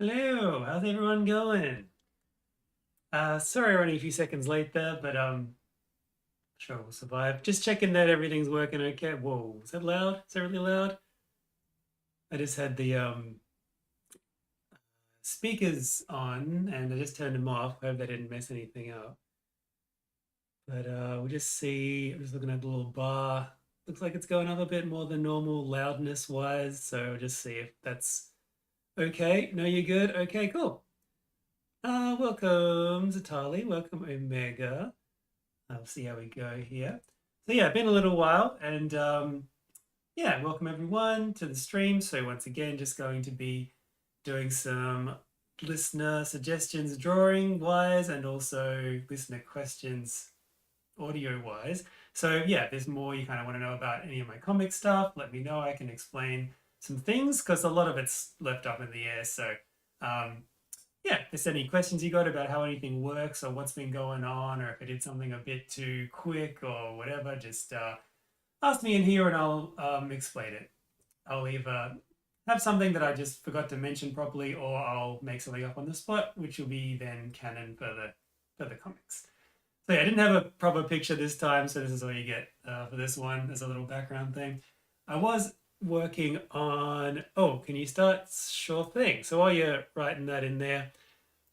Hello, how's everyone going? Sorry, running a few seconds late there, but sure we'll survive. Just checking that everything's working okay. Whoa, is that loud? Is that really loud? I just had the speakers on and I just turned them off. Hope they didn't mess anything up. But we'll just see. I'm just looking at the little bar. Looks like it's going up a bit more than normal loudness wise. So we'll just see if that's okay. No, you're good. Okay, cool. Welcome Zatali. Welcome Omega. I'll see how we go here. So yeah, been a little while, and yeah, welcome everyone to the stream. So once again, just going to be doing some listener suggestions, drawing wise, and also listener questions, audio wise. So yeah, if there's more you kind of want to know about any of my comic stuff, let me know. I can explain some things because a lot of it's left up in the air. So um, yeah, if there's any questions you got about how anything works or what's been going on, or if I did something a bit too quick or whatever, just ask me in here and I'll explain it. I'll either have something that I just forgot to mention properly, or I'll make something up on the spot, which will be then canon for the comics. So yeah, I didn't have a proper picture this time, so this is all you get for this one as a little background thing. I was working on. Oh, can you start? Sure thing. So while you're writing that in there,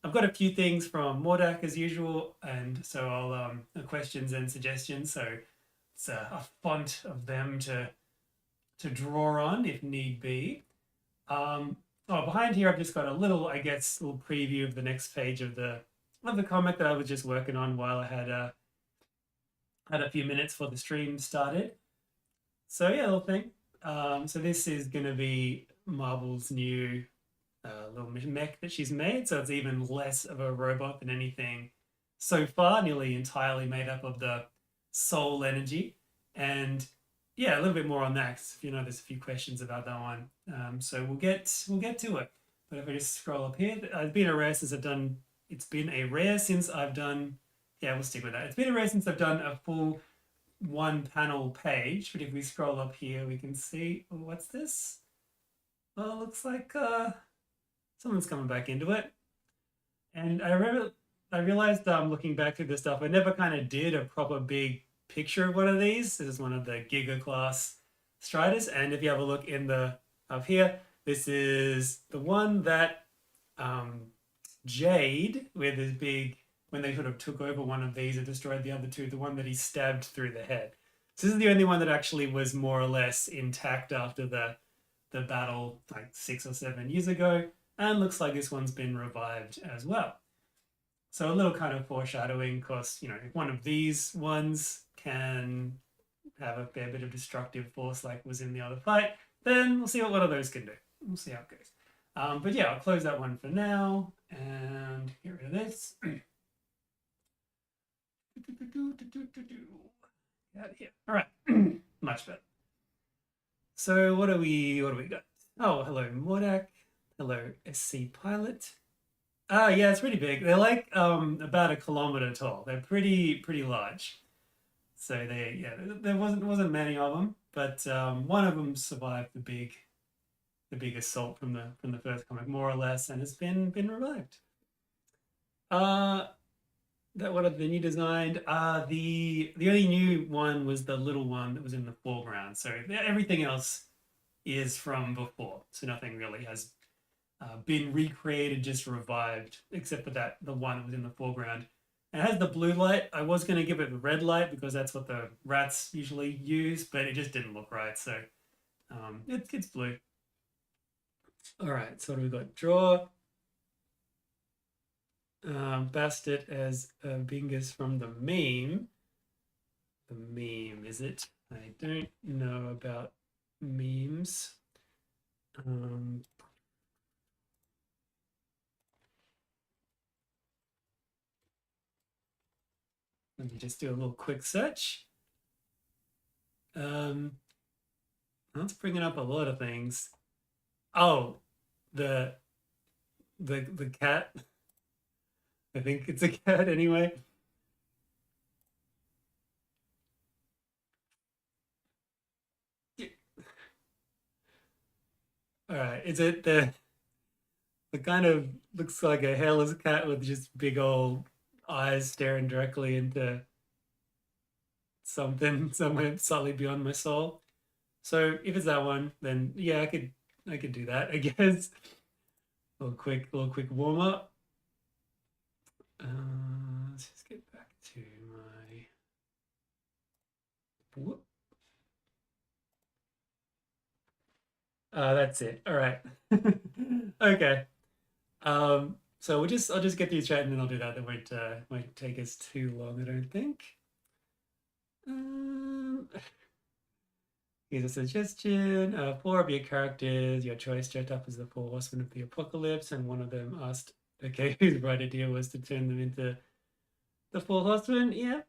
I've got a few things from Mordak as usual, and so I'll questions and suggestions. So it's a font of them to draw on if need be. Um, oh, behind here I've just got a little, I guess, little preview of the next page of the comic that I was just working on while I had a few minutes before the stream started. So yeah, little thing. So this is gonna be Marvel's new little mech that she's made. So it's even less of a robot than anything so far, nearly entirely made up of the soul energy. And yeah, a little bit more on that. 'Cause, you know, there's a few questions about that one. So we'll get to it. But if I just scroll up here, it's been a rare since I've done. It's been a rare since I've done. Yeah, we'll stick with that. It's been a rare since I've done a full one panel page. But if we scroll up here, we can see what's this. Well, it looks like someone's coming back into it. And I realized looking back through this stuff, I never kind of did a proper big picture of one of these. This is one of the Giga class Striders. And if you have a look in the up here, this is the one that um, Jade, with his big, when they sort of took over one of these and destroyed the other two, the one that he stabbed through the head. So this is the only one that actually was more or less intact after the battle like 6 or 7 years ago. And looks like this one's been revived as well. So a little kind of foreshadowing, because you know, if one of these ones can have a fair bit of destructive force like was in the other fight, then we'll see what one of those can do. We'll see how it goes. But yeah, I'll close that one for now and get rid of this. Out here. All right, much better. So what do we got? Oh, hello Mordak. Hello SC Pilot. Yeah, it's pretty big. They're like about a kilometer tall. They're pretty large. So they yeah, there wasn't many of them, but one of them survived the big assault from the first comic more or less, and has been revived. Uh, that one of the new designed. The only new one was the little one that was in the foreground. So everything else is from before. So nothing really has been recreated, just revived, except for the one that was in the foreground. And it has the blue light. I was going to give it the red light because that's what the rats usually use, but it just didn't look right. So it's blue. All right, so what do we got? Draw Bastet as Bingus from the meme. The meme, is it? I don't know about memes. Um, Let me just do a little quick search. Um, that's bringing up a lot of things. Oh, the the cat. I think it's a cat anyway. All right, is it the It kind of looks like a hairless cat with just big old eyes staring directly into something somewhere slightly beyond my soul. So if it's that one, then yeah, I could do that, I guess. A little quick warm up. Let's just get back to my. Whoop. That's it. All right. Okay. So I'll just get through chat and then I'll do that. That won't take us too long, I don't think. Um, Here's a suggestion. Four of your characters, your choice, dressed up as the four horsemen of the apocalypse, and one of them asked, okay, whose bright idea was to turn them into the four horsemen? Yeah.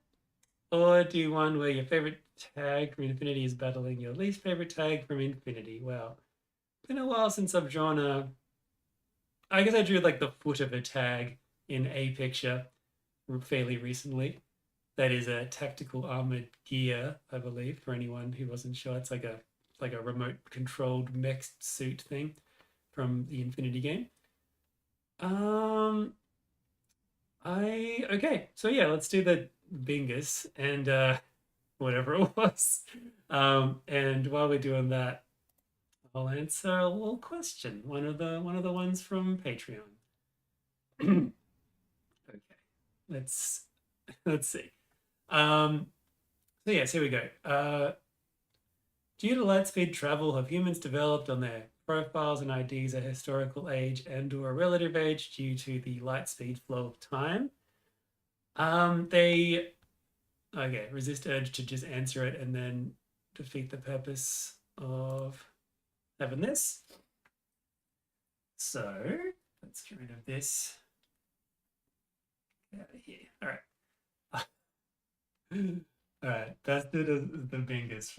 Or do one where your favorite tag from Infinity is battling your least favorite tag from Infinity. Well, it's been a while since I've drawn a. I guess I drew like the foot of a tag in a picture fairly recently. That is a tactical armored gear, I believe, for anyone who wasn't sure. It's like a remote controlled mech suit thing from the Infinity game. Um, I okay, so yeah, let's do the Bingus and whatever it was. And while we're doing that, I'll answer a little question. One of the ones from Patreon. Okay, let's let's see. Um, so yes, here we go. Due to light speed travel, have humans developed on their profiles and IDs a historical age and or a relative age due to the light speed flow of time? They okay, resist urge to just answer it and then defeat the purpose of having this. So let's get rid of this. Get out of here. All right. All right. That's the Bingus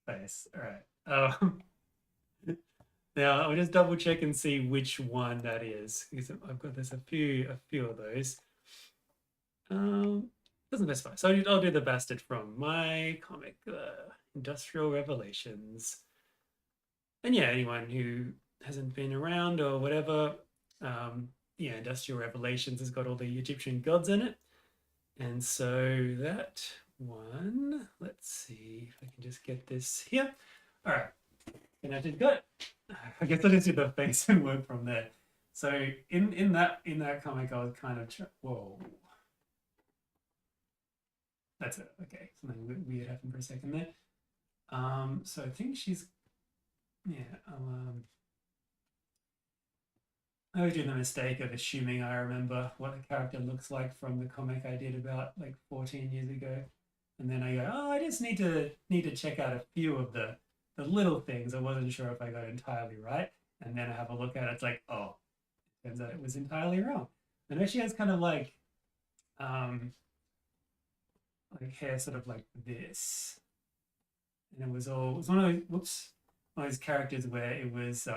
face. All right. Now I'll just double check and see which one that is because there's a few of those. Doesn't specify. So I'll do the Bastet from my comic, Industrial Revelations. And yeah, anyone who hasn't been around or whatever, yeah, Industrial Revelations has got all the Egyptian gods in it. And so that one, let's see if I can just get this here. All right, and I did good. I guess I'll just do the face and work from there. So in that comic, I was kind of whoa. That's it. Okay, something weird happened for a second there. So I think she's yeah. I always do the mistake of assuming I remember what the character looks like from the comic I did about like 14 years ago, and then I go, oh, I just need to check out a few of the little things. I wasn't sure if I got entirely right, and then I have a look at it. It's like, oh, turns out it was entirely wrong. I know she has kind of um like hair sort of like this, and it was one of those one of those characters where it was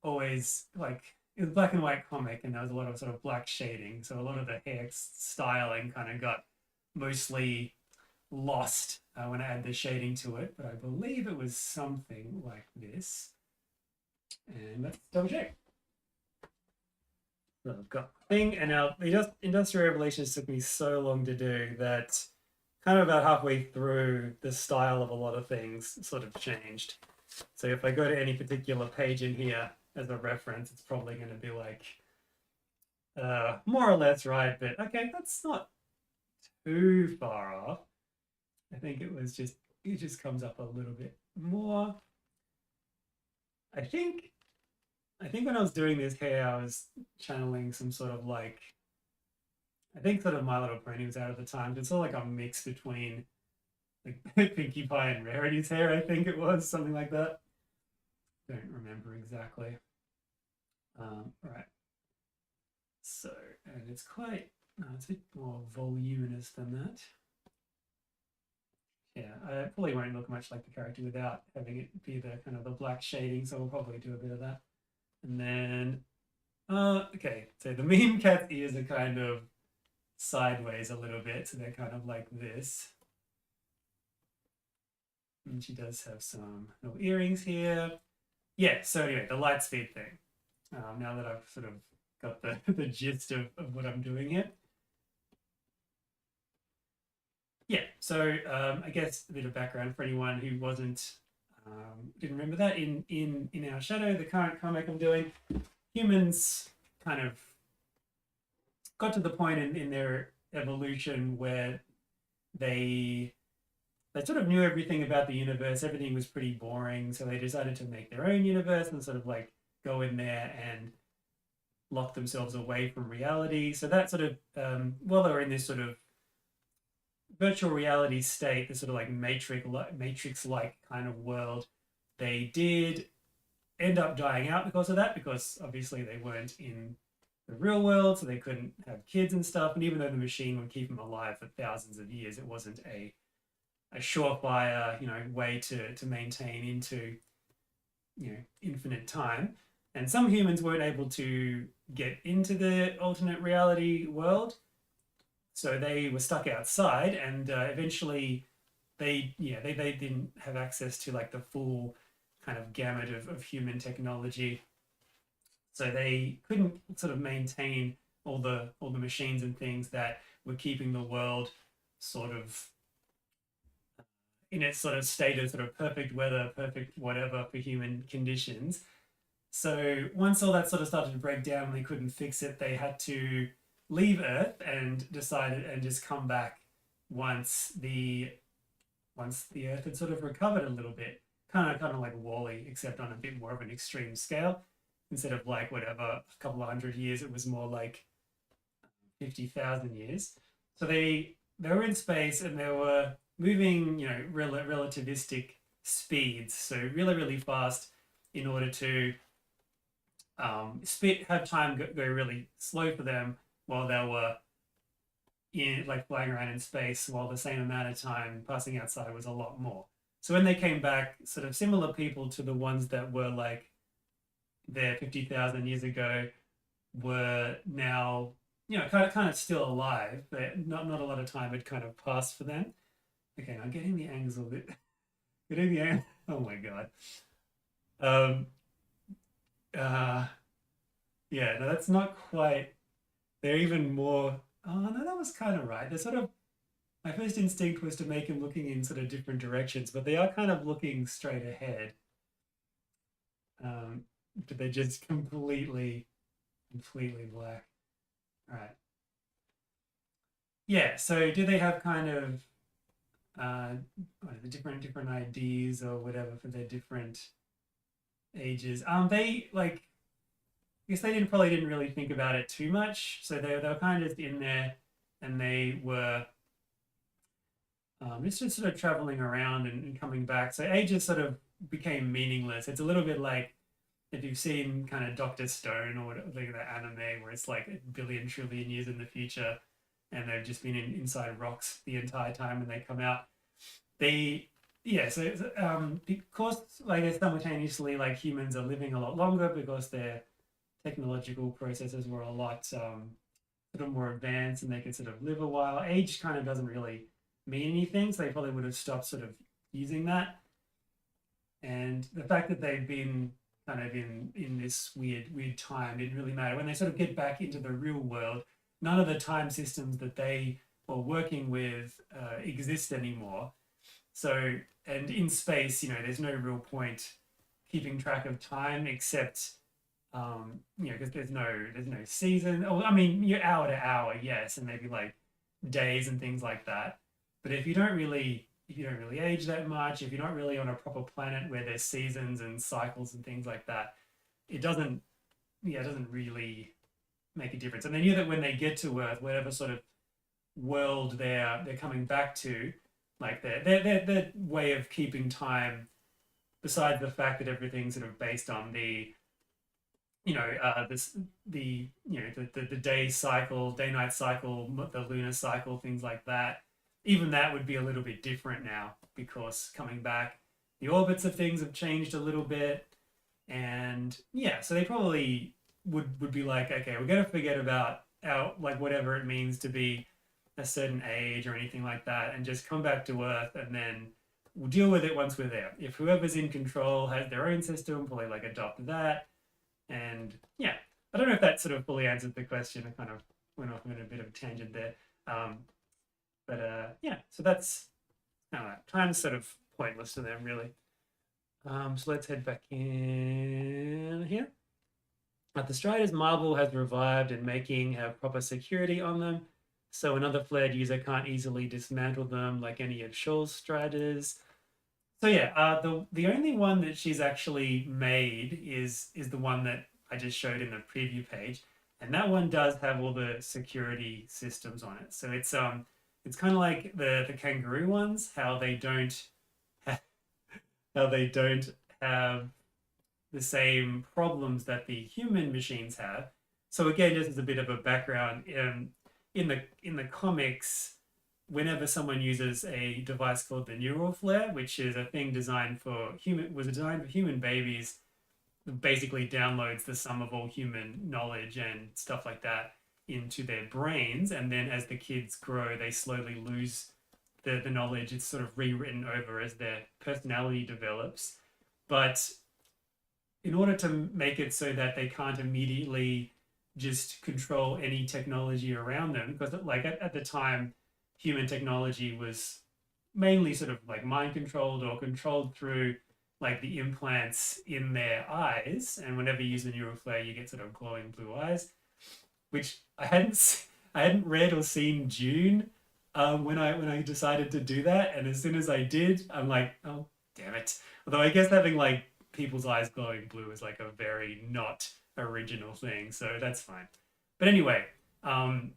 always like it was black and white comic and there was a lot of sort of black shading, so a lot of the hair styling kind of got mostly lost when I add the shading to it, but I believe it was something like this. And let's double check. So I've got the thing, and now the Industrial Revelations took me so long to do that kind of about halfway through, the style of a lot of things sort of changed. So if I go to any particular page in here as a reference, it's probably going to be like more or less right, but okay, that's not too far off. I think it just comes up a little bit more. I think when I was doing this hair, I was channeling some sort of like I think sort of My Little Pony was out at the time. It's sort of like a mix between like Pinkie Pie and Rarity's hair, I think it was, something like that. Don't remember exactly. Right. So, and it's quite, no, it's a bit more voluminous than that. Yeah, I probably won't look much like the character without having it be the kind of the black shading, so we'll probably do a bit of that. And then, okay, so the mean cat's ears are kind of sideways a little bit, so they're kind of like this. And she does have some little earrings here. Yeah, so anyway, the light speed thing. now that I've sort of got the, the gist of what I'm doing here. Yeah, so I guess a bit of background for anyone who didn't remember that in Our Shadow, the current comic I'm doing, humans kind of got to the point in their evolution where they they sort of knew everything about the universe. Everything was pretty boring, so they decided to make their own universe and sort of like go in there and lock themselves away from reality. So that sort of while they were in this sort of virtual reality state, this sort of like matrix like kind of world, they did end up dying out because of that, because obviously they weren't in the real world, so they couldn't have kids and stuff. And even though the machine would keep them alive for thousands of years, it wasn't a surefire, way to maintain into, infinite time. And some humans weren't able to get into the alternate reality world, so they were stuck outside, and eventually they didn't have access to like the full kind of gamut of human technology, so they couldn't sort of maintain all the machines and things that were keeping the world sort of in its sort of state of sort of perfect weather, perfect whatever for human conditions. So once all that sort of started to break down and they couldn't fix it, they had to leave Earth and decided and just come back once the Earth had sort of recovered a little bit, kind of like Wally, except on a bit more of an extreme scale. Instead of like whatever a couple of hundred years, it was more like 50,000 years. So they were in space and they were moving, relativistic speeds, so really fast in order to have time go really slow for them while they were in like flying around in space, while the same amount of time passing outside was a lot more. So when they came back, sort of similar people to the ones that were like there 50,000 years ago were now, kind of still alive, but not a lot of time had kind of passed for them. Okay, now getting the angles a bit, getting the ang- oh my god. Um, uh, yeah, no, that's not quite. They're even more. Oh no, that was kind of right. They're sort of. My first instinct was to make him looking in sort of different directions, but they are kind of looking straight ahead. Um, but they're just completely black. All right. Yeah. So do they have kind of uh, the different IDs or whatever for their different ages? They like. I guess they didn't really think about it too much, so they were kind of just in there, and they were just sort of traveling around and coming back. So ages sort of became meaningless. It's a little bit like if you've seen kind of Doctor Stone or like that anime where it's like a billion trillion years in the future, and they've just been inside rocks the entire time, and they come out. They yeah, so because like simultaneously like humans are living a lot longer because their technological processes were a lot sort of more advanced and they could sort of live a while. Age kind of doesn't really mean anything, so they probably would have stopped sort of using that. And the fact that they've been kind of in this weird time didn't really matter. When they sort of get back into the real world, none of the time systems that they were working with exist anymore. So, and in space, there's no real point keeping track of time except because there's no season. Oh, I mean, you're hour to hour, yes, and maybe like days and things like that. But if you don't really age that much, if you're not really on a proper planet where there's seasons and cycles and things like that, it doesn't yeah, it doesn't really make a difference. And they knew that when they get to Earth, whatever sort of world they're coming back to, like their way of keeping time, besides the fact that everything's sort of based on this the day cycle, day night cycle, the lunar cycle, things like that. Even that would be a little bit different now because coming back, the orbits of things have changed a little bit, and yeah, so they probably would be like, okay, we're gonna forget about our like whatever it means to be a certain age or anything like that, and just come back to Earth, and then we'll deal with it once we're there. If whoever's in control has their own system, probably like adopt that, And yeah, I don't know if that sort of fully answered the question. I kind of went off on a bit of a tangent there. Um, but yeah, so that's kind of sort of pointless to them, really. So let's head back in here. The Striders Marble has revived and making have proper security on them, so another flared user can't easily dismantle them like any of Shaw's Striders. So yeah, the only one that she's actually made is the one that I just showed in the preview page, and that one does have all the security systems on it. So it's kind of like the kangaroo ones, how they don't have the same problems that the human machines have. So again, just as a bit of a background, in the comics, whenever someone uses a device called the neural flare, which is a thing designed for human babies, that basically downloads the sum of all human knowledge and stuff like that into their brains, and then as the kids grow, they slowly lose the knowledge. It's sort of rewritten over as their personality develops. But in order to make it so that they can't immediately just control any technology around them, because like at the time, human technology was mainly sort of like mind controlled or controlled through like the implants in their eyes. And whenever you use the neural flare, you get sort of glowing blue eyes, which I hadn't read or seen June when I decided to do that. And as soon as I did, I'm like, oh damn it. Although I guess having like people's eyes glowing blue is like a very not original thing, so that's fine. But anyway, um,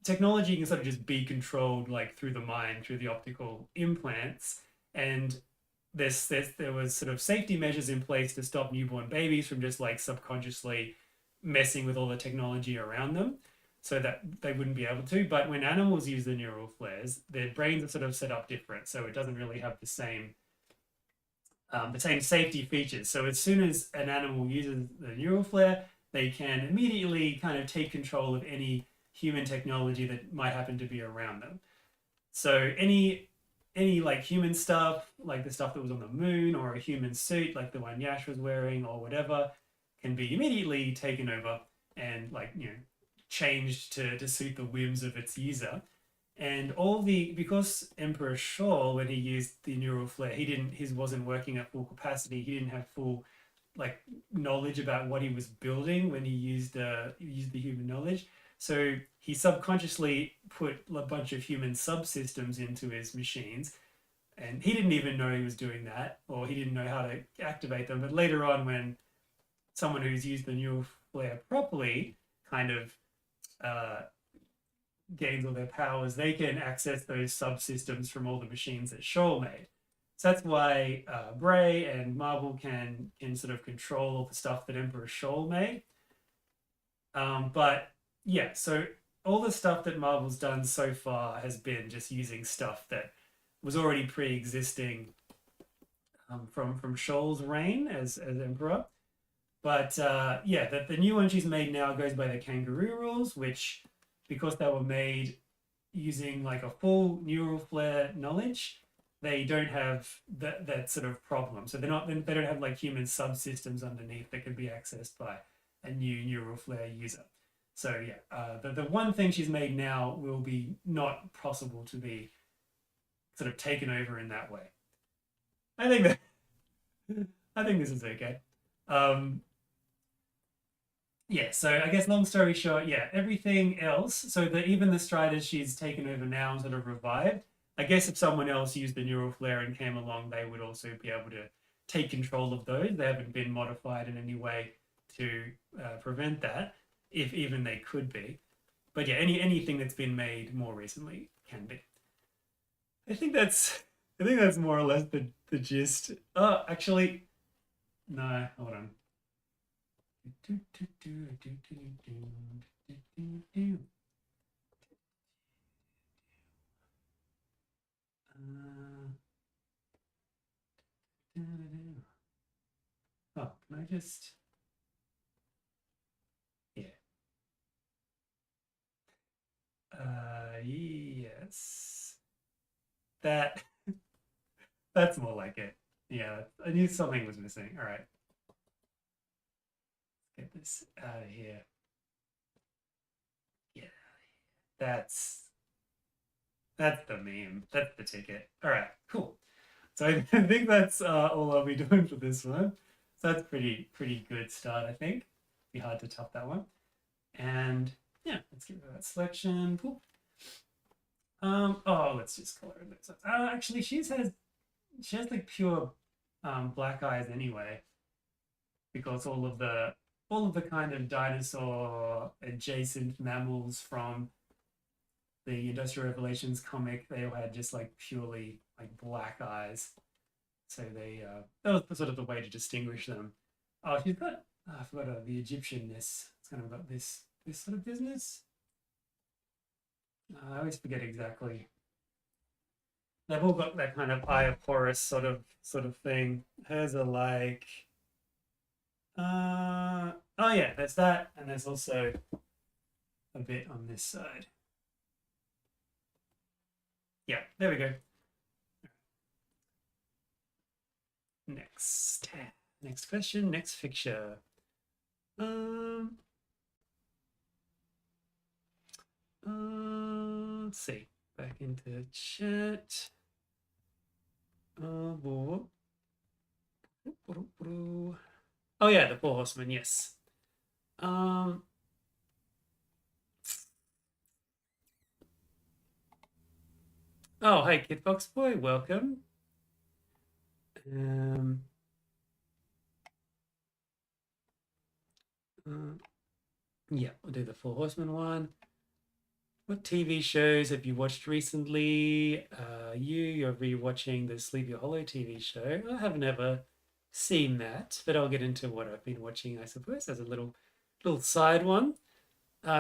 technology can sort of just be controlled like through the mind, through the optical implants, and there was sort of safety measures in place to stop newborn babies from just like subconsciously messing with all the technology around them so that they wouldn't be able to. But when animals use the neural flares, their brains are sort of set up different, so it doesn't really have the same safety features. So as soon as an animal uses the neural flare, they can immediately kind of take control of any human technology that might happen to be around them. So any like human stuff, like the stuff that was on the moon, or a human suit like the one Yash was wearing, or whatever, can be immediately taken over and like changed to suit the whims of its user. And because Emperor Shaw, when he used the neural flare, his wasn't working at full capacity. He didn't have full like knowledge about what he was building when he used the human knowledge. So he subconsciously put a bunch of human subsystems into his machines, and he didn't even know he was doing that, or he didn't know how to activate them. But later on, when someone who's used the neural flare properly kind of uh, gains all their powers, they can access those subsystems from all the machines that Shoal made. So that's why Bray and Marvel can sort of control all the stuff that Emperor Shoal made. But yeah, so all the stuff that Marvel's done so far has been just using stuff that was already pre-existing from Shoal's reign as Emperor. But yeah, the new one she's made now goes by the Kangaroo rules, which because they were made using like a full neural flare knowledge, they don't have that sort of problem. So they don't have like human subsystems underneath that can be accessed by a new neural flare user. So yeah, the one thing she's made now will be not possible to be sort of taken over in that way. I think that I think this is okay. Um, yeah, so I guess long story short, yeah, everything else. So that even the Striders she's taken over now and sort of revived. I guess if someone else used the neural flare and came along, they would also be able to take control of those. They haven't been modified in any way to prevent that, if even they could be. But yeah, anything that's been made more recently can be. I think that's I think that's more or less the gist. Oh, actually, no, hold on. Oh, can I just? Yeah. Yes. That that's more like it. Yeah, I knew something was missing. All right. Get this out of here. Yeah, that's the meme. That's the ticket. All right, cool. So I think that's all I'll be doing for this one. So that's pretty good start, I think. Be hard to top that one. And yeah, let's get rid of that selection. Cool. Oh, let's just color it. Actually, she has like pure black eyes anyway, because all of the kind of dinosaur adjacent mammals from the Industrial Revelations comic, they all had just like purely like black eyes. So that was sort of the way to distinguish them. Oh, she's got I forgot the Egyptianness. It's kind of got this sort of business. I always forget exactly. They've all got that kind of Eye of Horus sort of thing. Hers are like oh yeah, there's that, and there's also a bit on this side. Yeah, there we go. Next question, next picture. Um, let's see. Back into chat. Oh yeah, the Four Horsemen. Yes. Um. Oh, hey, Kitfox boy, welcome. Yeah, we'll do the Four Horsemen one. What TV shows have you watched recently? You're rewatching the Sleepy Hollow TV show. I haven't ever seen that, but I'll get into what I've been watching, I suppose, as a little side one.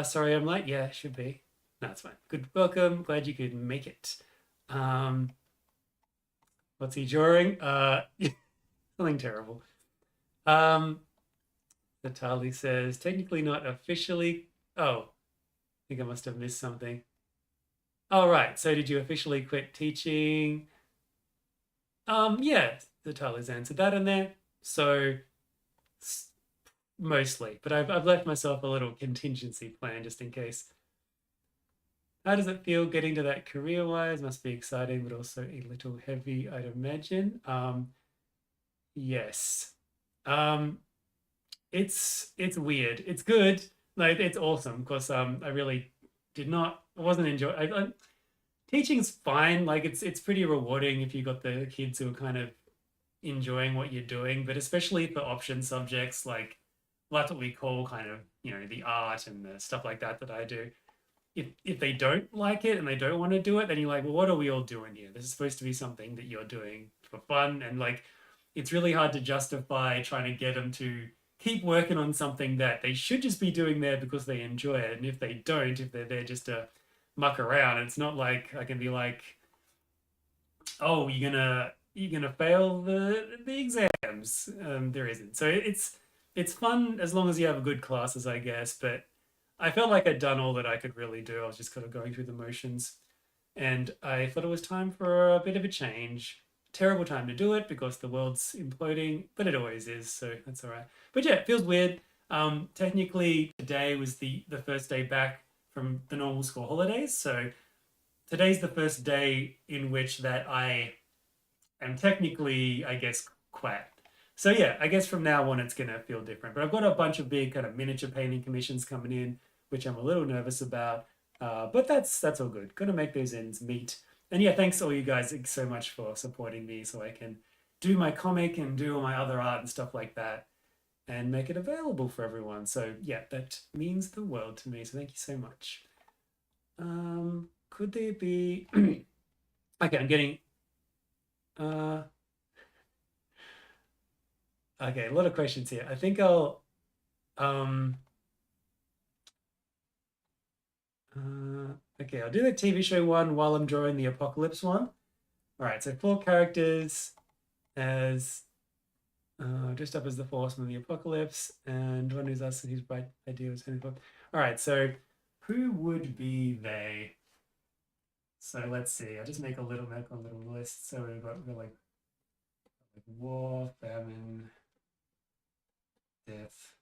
Sorry I'm late. Yeah, should be. No, it's fine. Good. Welcome. Glad you could make it. Um, what's he drawing? Something terrible. Natalie says, technically not officially. Oh, I think I must have missed something. Oh, right. So did you officially quit teaching? Yeah, Natalie's answered that in there. So mostly, but I've left myself a little contingency plan just in case. How does it feel getting to that career-wise? Must be exciting, but also a little heavy, I'd imagine. Yes. Um, it's weird. It's good. Like it's awesome because I really I wasn't enjoying. Teaching's fine. Like it's pretty rewarding if you got the kids who are kind of enjoying what you're doing, but especially for option subjects like well, that's what we call kind of the art and the stuff like that I do. If they don't like it and they don't want to do it, then you're like, well, what are we all doing here? This is supposed to be something that you're doing for fun, and like, it's really hard to justify trying to get them to keep working on something that they should just be doing there because they enjoy it. And if they don't, if they're there just to muck around, it's not like I can be like, oh, you're gonna fail the exams. There isn't. So it's fun as long as you have good classes, I guess. But I felt like I'd done all that I could really do. I was just kind of going through the motions, and I thought it was time for a bit of a change. Terrible time to do it because the world's imploding, but it always is, so that's all right. But yeah, it feels weird. Technically, today was the first day back from the normal school holidays, so today's the first day in which that I am technically, I guess, quit. So yeah, I guess from now on it's gonna feel different. But I've got a bunch of big kind of miniature painting commissions coming in, which I'm a little nervous about. But that's all good. Gonna make those ends meet. And yeah, thanks all you guys so much for supporting me so I can do my comic and do all my other art and stuff like that and make it available for everyone. So yeah, that means the world to me. So thank you so much. Could there be okay, I'm getting uh okay, a lot of questions here. I think um okay, I'll do the TV show one while I'm drawing the apocalypse one. All right, so 4 characters as dressed up as the force of the apocalypse, and one who's us and whose bright idea was going to all right, so who would be they? So let's see. I'll just make a little list. So we're like war, famine, death,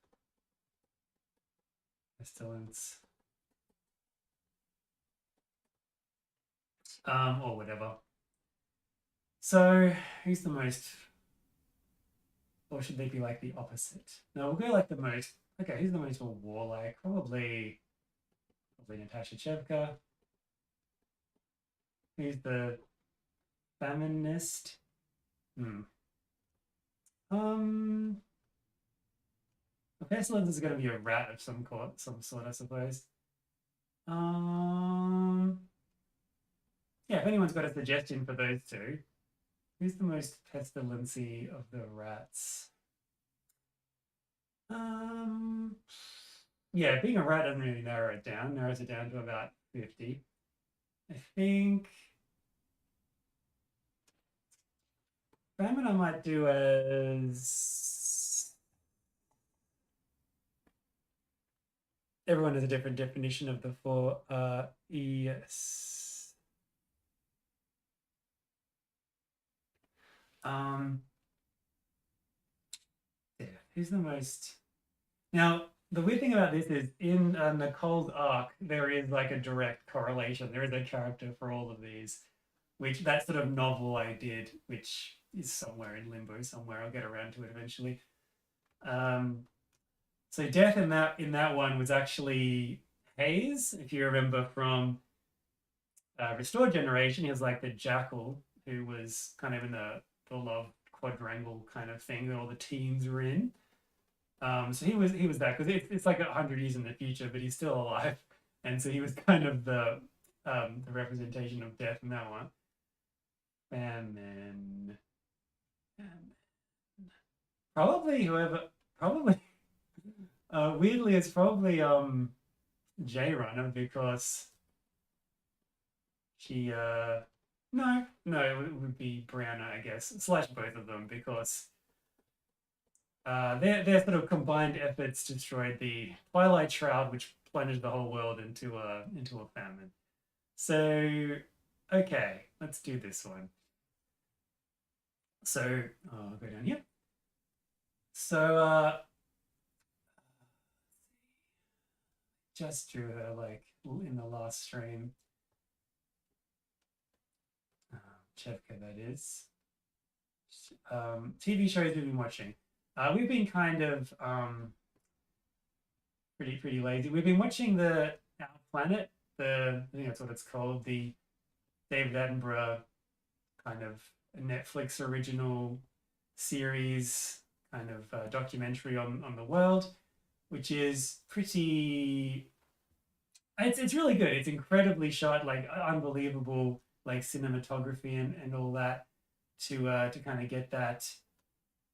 pestilence, or whatever. So who's the most, or should they be like the opposite? No, we'll go like the most. Okay, who's the most warlike? Probably Natasha Chevka. Who's the feminist? Hmm. The pestilence is going to be a rat of some sort, I suppose. Um, yeah, if anyone's got a suggestion for those two, who's the most pestilency of the rats? Um, yeah, being a rat doesn't really narrow it down. Narrows it down to about 50. I think famine I might do as everyone has a different definition of the four. Yes. Yeah, who's the most? Now, the weird thing about this is in Nicole's arc, there is like a direct correlation. There is a character for all of these, which that sort of novel I did, which is somewhere in limbo somewhere. I'll get around to it eventually. Um, so death in that one was actually Hayes, if you remember from Restored Generation. He was like the jackal who was kind of in the love quadrangle kind of thing that all the teens were in. So he was that because it's like 100 years in the future, but he's still alive, and so he was kind of the representation of death in that one. Famine, famine. Probably whoever. Probably weirdly, it's probably J Runner because she no it would be Brianna, I guess, slash both of them because their sort of combined efforts destroyed the Twilight Shroud, which plunged the whole world into a famine. So, okay, let's do this one. So, I'll go down here. So, just drew her like in the last stream. Chevka, that is. TV shows we've been watching. We've been kind of pretty lazy. We've been watching the Our Planet, I think that's what it's called, the David Attenborough kind of Netflix original series, kind of documentary on the world, which is pretty. It's really good. It's incredibly shot, like unbelievable, like cinematography and all that to kind of get that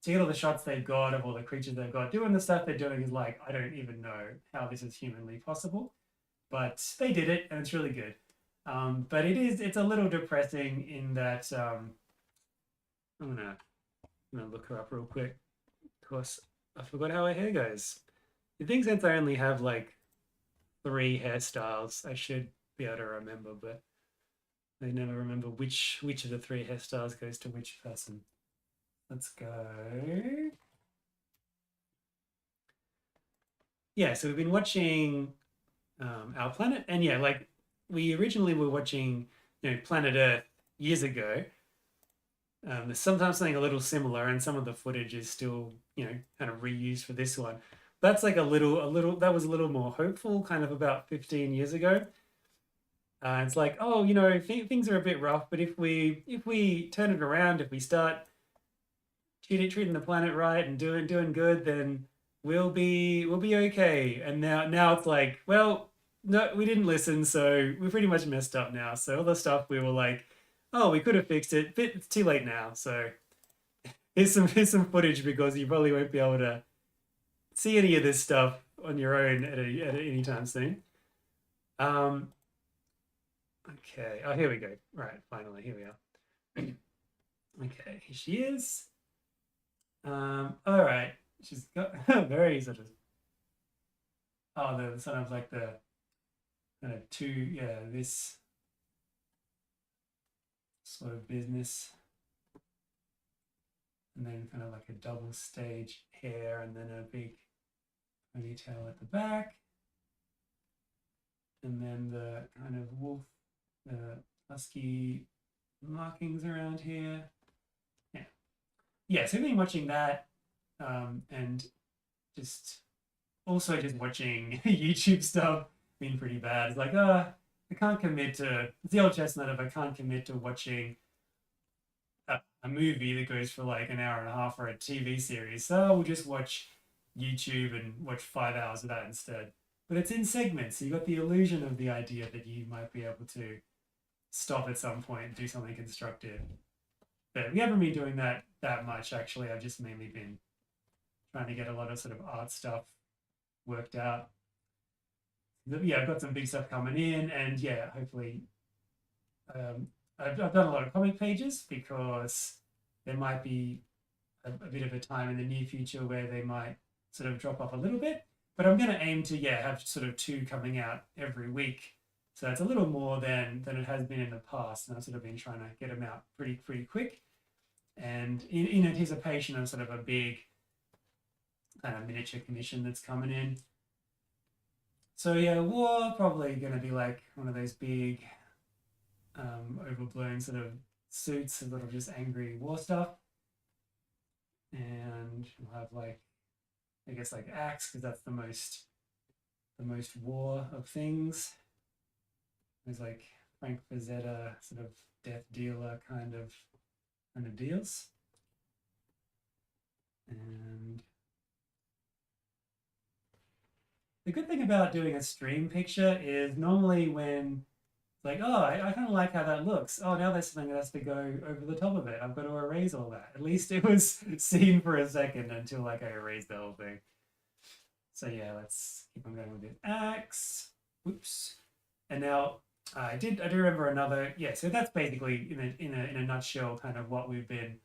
to get all the shots they've got of all the creatures they've got. Doing the stuff they're doing is like I don't even know how this is humanly possible, but they did it and it's really good. But it's a little depressing in that I'm gonna look her up real quick because I forgot how her hair goes. You think since I only have like three hairstyles, I should be able to remember, but I never remember which of the three hairstyles goes to which person. Let's go. Yeah, so we've been watching Our Planet, and yeah, like we originally were watching, Planet Earth years ago. There's sometimes something a little similar, and some of the footage is still, kind of reused for this one. That's like that was a little more hopeful, kind of about 15 years ago. It's like, oh, things are a bit rough, but if we turn it around, if we start treating the planet right and doing good, then we'll be okay. And now it's like, well, no, we didn't listen, so we pretty much messed up now. So all the stuff we were like, oh, we could have fixed it, but it's too late now. So here's some footage because you probably won't be able to see any of this stuff on your own at any time soon. Um, okay. Oh, here we go. Right, finally, here we are. Okay, here she is. All right. She's got very sort of the sort of like the kind of two, yeah, this sort of business, and then kind of like a double stage hair, and then a big ponytail at the back. and then the kind of wolf, the husky markings around here. Yeah, yeah. So I've been watching that, and just also just watching YouTube stuff. Been pretty bad. It's like, I can't commit to. It's the old chestnut of I can't commit to watching a movie that goes for like an hour and a half or a TV series. So we'll just watch YouTube and watch 5 hours of that instead. But it's in segments, so you got the illusion of the idea that you might be able to stop at some point and do something constructive. But we haven't been doing that much actually. I've just mainly been trying to get a lot of sort of art stuff worked out. Yeah, I've got some big stuff coming in, and yeah, hopefully, I've done a lot of comic pages because there might be a bit of a time in the near future where they might sort of drop off a little bit. But I'm going to aim to have sort of 2 coming out every week. So it's a little more than it has been in the past, and I've sort of been trying to get them out pretty quick, and in anticipation of sort of a big kind of miniature commission that's coming in. So yeah, war probably going to be like one of those big, overblown sort of suits, a lot of just angry war stuff, and we'll have like, I guess like axe because that's the most war of things. There's like Frank Frazetta sort of death dealer kind of deals, and the good thing about doing a stream picture is normally when it's like, oh, I kind of like how that looks. Oh, now there's something that has to go over the top of it. I've got to erase all that. At least it was seen for a second until like I erased the whole thing. So yeah, let's keep on going with the axe. Whoops. And now I do remember another. Yeah, so that's basically in a nutshell kind of what we've been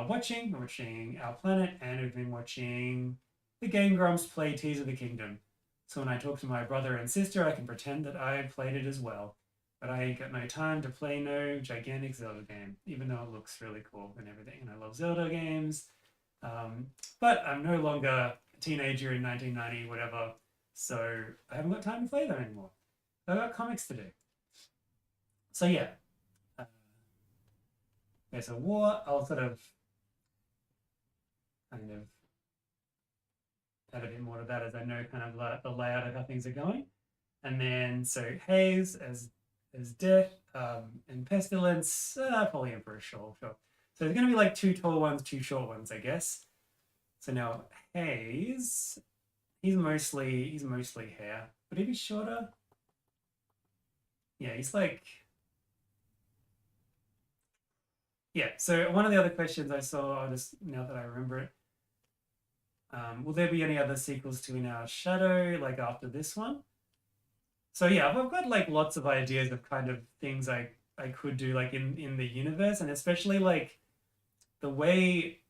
watching. We're watching Our Planet, and we've been watching the Game Grumps play Tears of the Kingdom. So when I talk to my brother and sister, I can pretend that I played it as well. But I ain't got no time to play no gigantic Zelda game, even though it looks really cool and everything. And I love Zelda games. But I'm no longer a teenager in 1990, whatever. So I haven't got time to play them anymore. I've got comics to do. So yeah. There's a war. I'll sort of kind of add a bit more to that as I know kind of the layout of how things are going. And then so haze as death, and pestilence, probably emperor, sure. So there's going to be like 2 tall ones, 2 short ones, I guess. So now haze, he's mostly hair, but if he's shorter, yeah, he's like, yeah. So one of the other questions I saw, I'll just now that I remember it, will there be any other sequels to In Our Shadow like after this one? So yeah, I've got like lots of ideas of kind of things I could do like in the universe, and especially like the way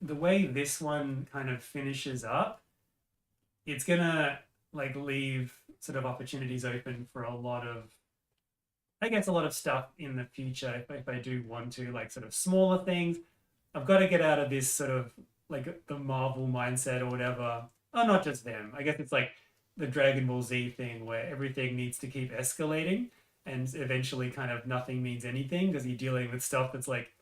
this one kind of finishes up, it's gonna like leave sort of opportunities open for a lot of, I guess, a lot of stuff in the future if I do want to, like sort of smaller things. I've got to get out of this sort of like the Marvel mindset or whatever. Oh, not just them. I guess it's like the Dragon Ball Z thing where everything needs to keep escalating and eventually kind of nothing means anything because you're dealing with stuff that's like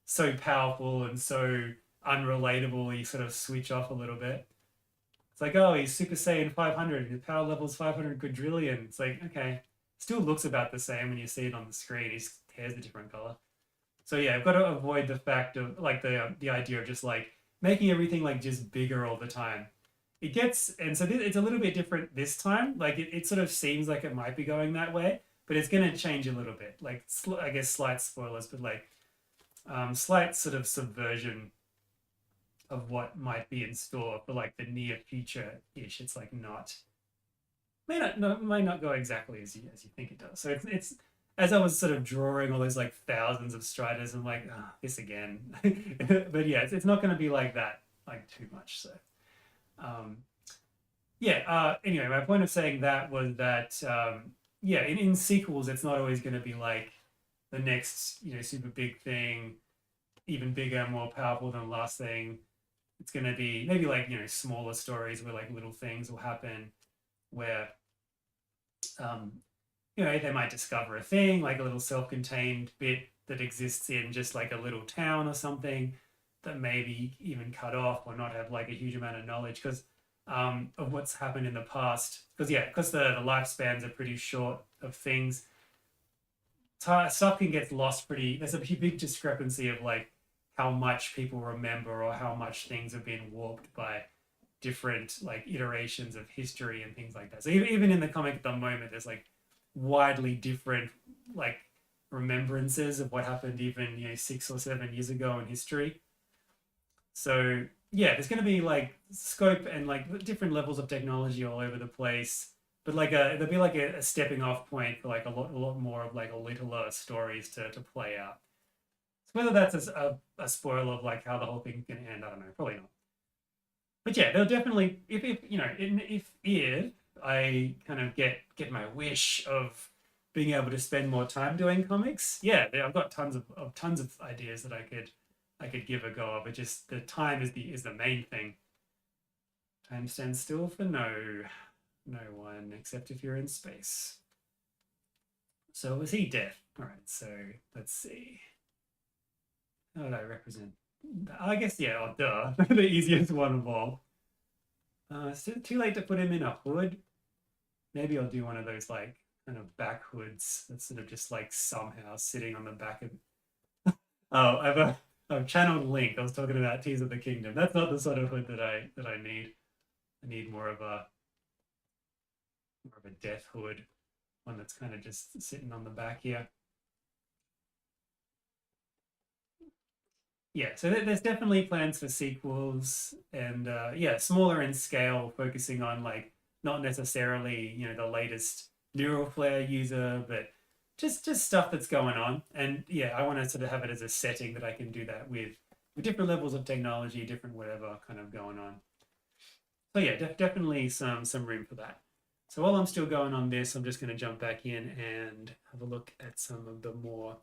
so powerful and so unrelatable, you sort of switch off a little bit. It's like, oh, he's Super Saiyan 500, his power level's 500 quadrillion. It's like, okay, still looks about the same when you see it on the screen. His hair's a different color. So yeah, I've got to avoid the fact of like the idea of just like making everything like just bigger all the time. It gets, and so it's a little bit different this time. Like it sort of seems like it might be going that way, but it's going to change a little bit. Like I guess slight spoilers, but like slight sort of subversion of what might be in store for like the near future ish. It's like may not go exactly as you think it does. So it's as I was sort of drawing all those like thousands of striders, I'm like, oh, this again. But yeah, it's not going to be like that like too much. So yeah. Anyway, my point of saying that was that yeah, in sequels, it's not always going to be like the next super big thing, even bigger, more powerful than the last thing. It's going to be maybe like smaller stories where like little things will happen where they might discover a thing, like a little self-contained bit that exists in just like a little town or something that maybe even cut off or not have like a huge amount of knowledge because of what's happened in the past. Because the lifespans are pretty short of things, stuff can get lost pretty. There's a big discrepancy of like how much people remember or how much things have been warped by different like iterations of history and things like that. So even in the comic at the moment, there's like widely different like remembrances of what happened even 6 or 7 years ago in history. So yeah, there's going to be like scope and like different levels of technology all over the place, but like there'll be like a stepping off point for like a lot more of like a littler stories to play out. So whether that's a spoiler of like how the whole thing's going to end, I don't know, probably not. But yeah, they'll definitely if if I kind of get my wish of being able to spend more time doing comics, yeah, I've got tons of ideas that I could give a go of. But just the time is the main thing. Time stands still for no one except if you're in space. So was he deaf? All right, so let's see. How did I represent? I guess yeah, oh, duh, the easiest one of all. It's too late to put him in a hood. Maybe I'll do one of those like kind of back hoods that's sort of just like somehow sitting on the back of. Oh, I've channeled Link. I was talking about Tears of the Kingdom. That's not the sort of hood that I need. I need more of a death hood, one that's kind of just sitting on the back here. Yeah, so there's definitely plans for sequels and yeah, smaller in scale, focusing on like not necessarily, the latest neural flare user, but just stuff that's going on. And yeah, I want to sort of have it as a setting that I can do that with different levels of technology, different whatever kind of going on. So yeah, definitely some room for that. So while I'm still going on this, I'm just going to jump back in and have a look at some of the more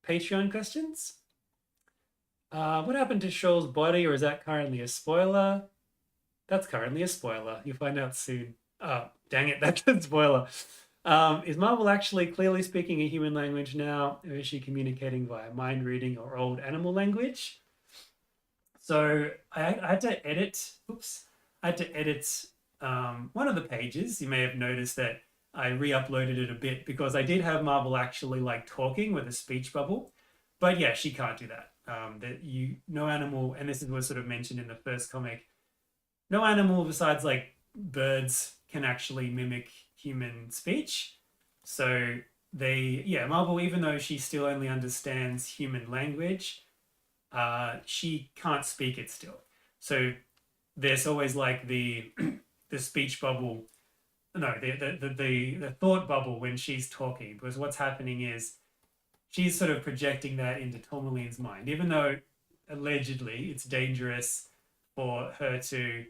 Patreon questions. What happened to Shoal's body, or is that currently a spoiler? That's currently a spoiler. You'll find out soon. Oh, dang it, that's a spoiler. Is Marvel actually clearly speaking a human language now, or is she communicating via mind reading or old animal language? So I had to edit. Oops, I had to edit one of the pages. You may have noticed that I re-uploaded it a bit because I did have Marvel actually like talking with a speech bubble, but yeah, she can't do that. No animal, and this was sort of mentioned in the first comic. No animal besides like birds can actually mimic human speech. So Marvel, even though she still only understands human language, she can't speak it still. So there's always like the the speech bubble, no, the thought bubble when she's talking, because what's happening is she's sort of projecting that into Tourmaline's mind, even though allegedly it's dangerous for her to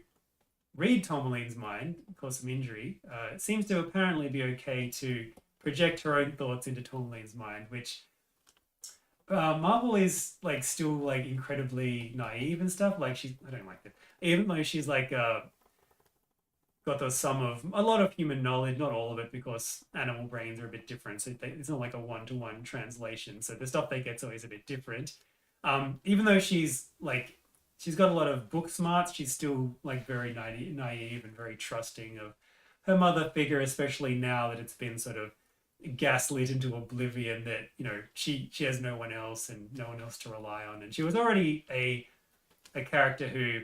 read Tourmaline's mind, cause some injury. It seems to apparently be okay to project her own thoughts into Tourmaline's mind, which Marvel is like still like incredibly naive and stuff. Like I don't like that. Even though she's like got the sum of a lot of human knowledge, not all of it, because animal brains are a bit different. So it's not like a one-to-one translation. So the stuff they get's always a bit different. Even though she's got a lot of book smarts, she's still like very naive and very trusting of her mother figure, especially now that it's been sort of gaslit into oblivion that she has no one else and no one else to rely on. And she was already a character who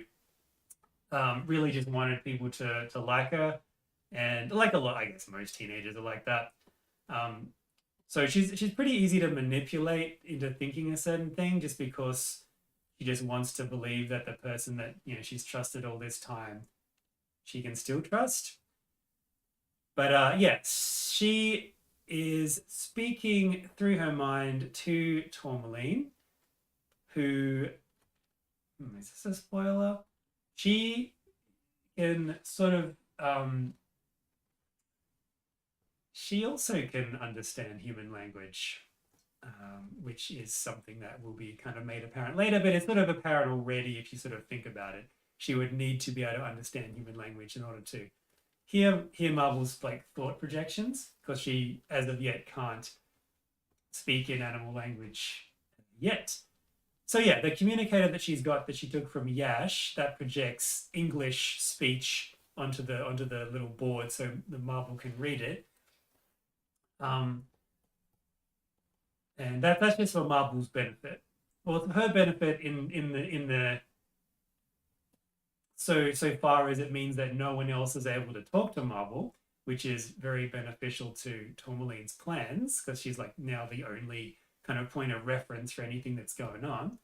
really just wanted people to like her, and like a lot, I guess most teenagers are like that. So she's pretty easy to manipulate into thinking a certain thing just because she just wants to believe that the person that she's trusted all this time, she can still trust. But yeah, she is speaking through her mind to Tourmaline, who is this a spoiler? She can sort of she also can understand human language, which is something that will be kind of made apparent later, but it's sort of apparent already if you sort of think about it. She would need to be able to understand human language in order to hear Marvel's like thought projections because she, as of yet, can't speak in animal language yet. So yeah, the communicator that she's got that she took from Yash that projects English speech onto the little board so the Marvel can read it. Um, and that's just for Marvel's benefit. Well, her benefit in the so far as it means that no one else is able to talk to Marvel, which is very beneficial to Tourmaline's plans because she's like now the only kind of point of reference for anything that's going on.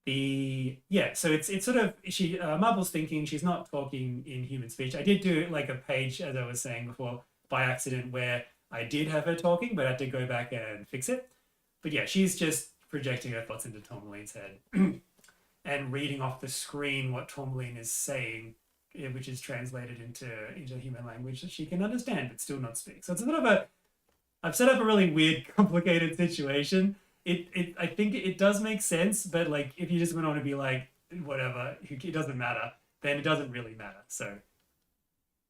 So it's sort of she Marvel's thinking she's not talking in human speech. I did do like a page as I was saying before by accident where I did have her talking, but I had to go back and fix it. But yeah, she's just projecting her thoughts into Tourmaline's head and reading off the screen what Tourmaline is saying, which is translated into human language that she can understand but still not speak. So it's a bit of a I've set up a really weird, complicated situation. I think it does make sense, but like if you just went on to be like whatever, it doesn't matter, then it doesn't really matter. So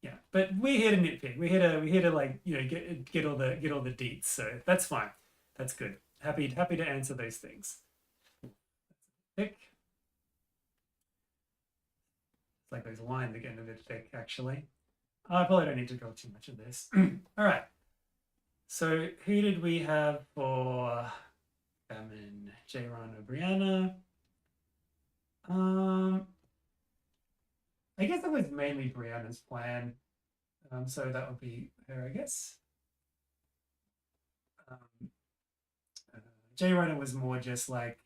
yeah, but we're here to nitpick. We're here to like get all the deets. So that's fine. That's good. Happy to answer those things. Thick. It's like those lines are getting a bit thick actually. I probably don't need to draw too much of this. All right. So who did we have for Famine? J-Ron or Brianna? I guess it was mainly Brianna's plan. So that would be her, I guess. J-Runner was more just like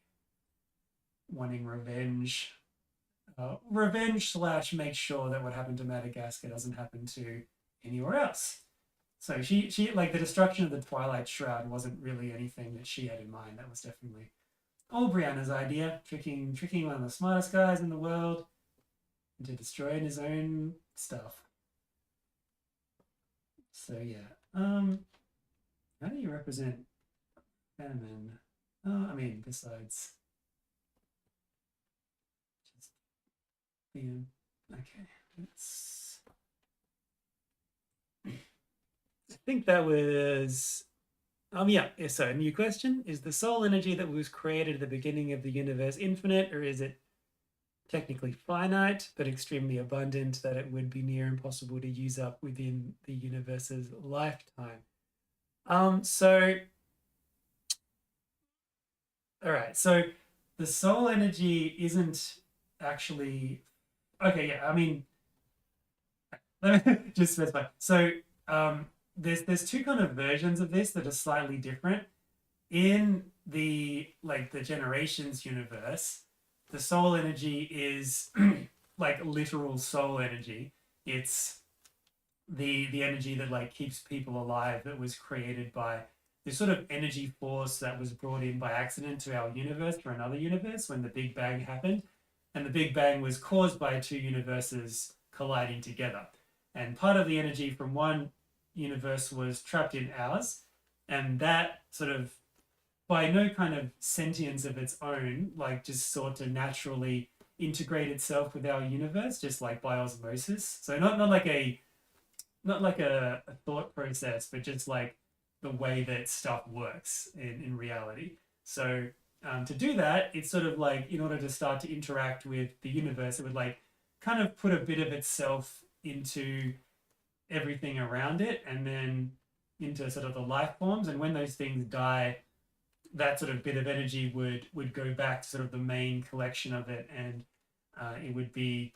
wanting revenge. Revenge / make sure that what happened to Madagascar doesn't happen to anywhere else. So she like the destruction of the Twilight Shroud wasn't really anything that she had in mind. That was definitely all Brianna's idea, tricking one of the smartest guys in the world into destroying his own stuff. So yeah, how do you represent Famine? I mean, besides just being okay, let's. I think that was yeah. So new question: is the soul energy that was created at the beginning of the universe infinite, or is it technically finite but extremely abundant that it would be near impossible to use up within the universe's lifetime? So all right, so the soul energy isn't actually okay. Yeah, I mean, let me just specify. So there's two kind of versions of this that are slightly different. In the Generations universe, the soul energy is like literal soul energy. It's the energy that like keeps people alive that was created by this sort of energy force that was brought in by accident to our universe for another universe when the Big Bang happened. And the Big Bang was caused by two universes colliding together. And part of the energy from one universe was trapped in ours. And that sort of, by no kind of sentience of its own, like just sought to naturally integrate itself with our universe, just like by osmosis. So not like a thought process, but just like the way that stuff works in reality. So to do that, it's sort of like in order to start to interact with the universe, it would like kind of put a bit of itself into everything around it and then into sort of the life forms. And when those things die, that sort of bit of energy would go back to sort of the main collection of it, and it would be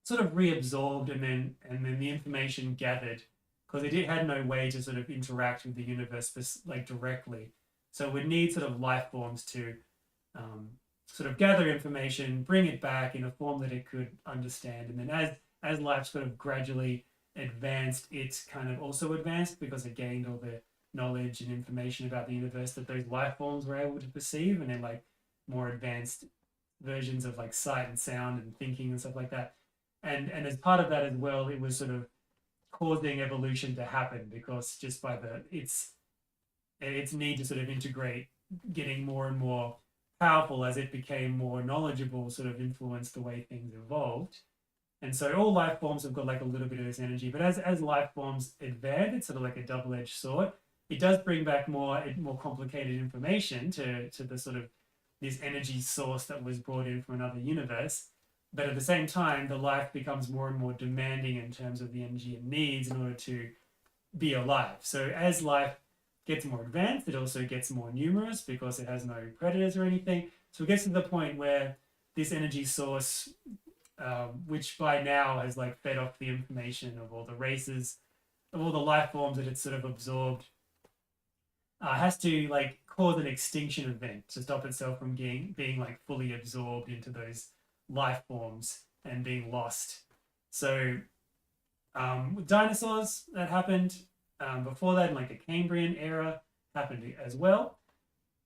sort of reabsorbed and then the information gathered because it had no way to sort of interact with the universe like directly. So it would need sort of life forms to sort of gather information, bring it back in a form that it could understand, and then as life sort of gradually advanced, it's kind of also advanced because it gained all the knowledge and information about the universe that those life forms were able to perceive, and then like more advanced versions of like sight and sound and thinking and stuff like that. And as part of that as well, it was sort of causing evolution to happen because just by its need to sort of integrate, getting more and more powerful as it became more knowledgeable, sort of influenced the way things evolved. And so all life forms have got like a little bit of this energy, but as life forms advance, it's sort of like a double-edged sword. It does bring back more complicated information to the sort of this energy source that was brought in from another universe. But at the same time, the life becomes more and more demanding in terms of the energy it needs in order to be alive. So as life gets more advanced, it also gets more numerous because it has no predators or anything. So it gets to the point where this energy source, which by now has like fed off the information of all the races, of all the life forms that it's sort of absorbed, has to like cause an extinction event to stop itself from being like fully absorbed into those life forms and being lost. So with dinosaurs, that happened. Before that, in like the Cambrian era, happened as well.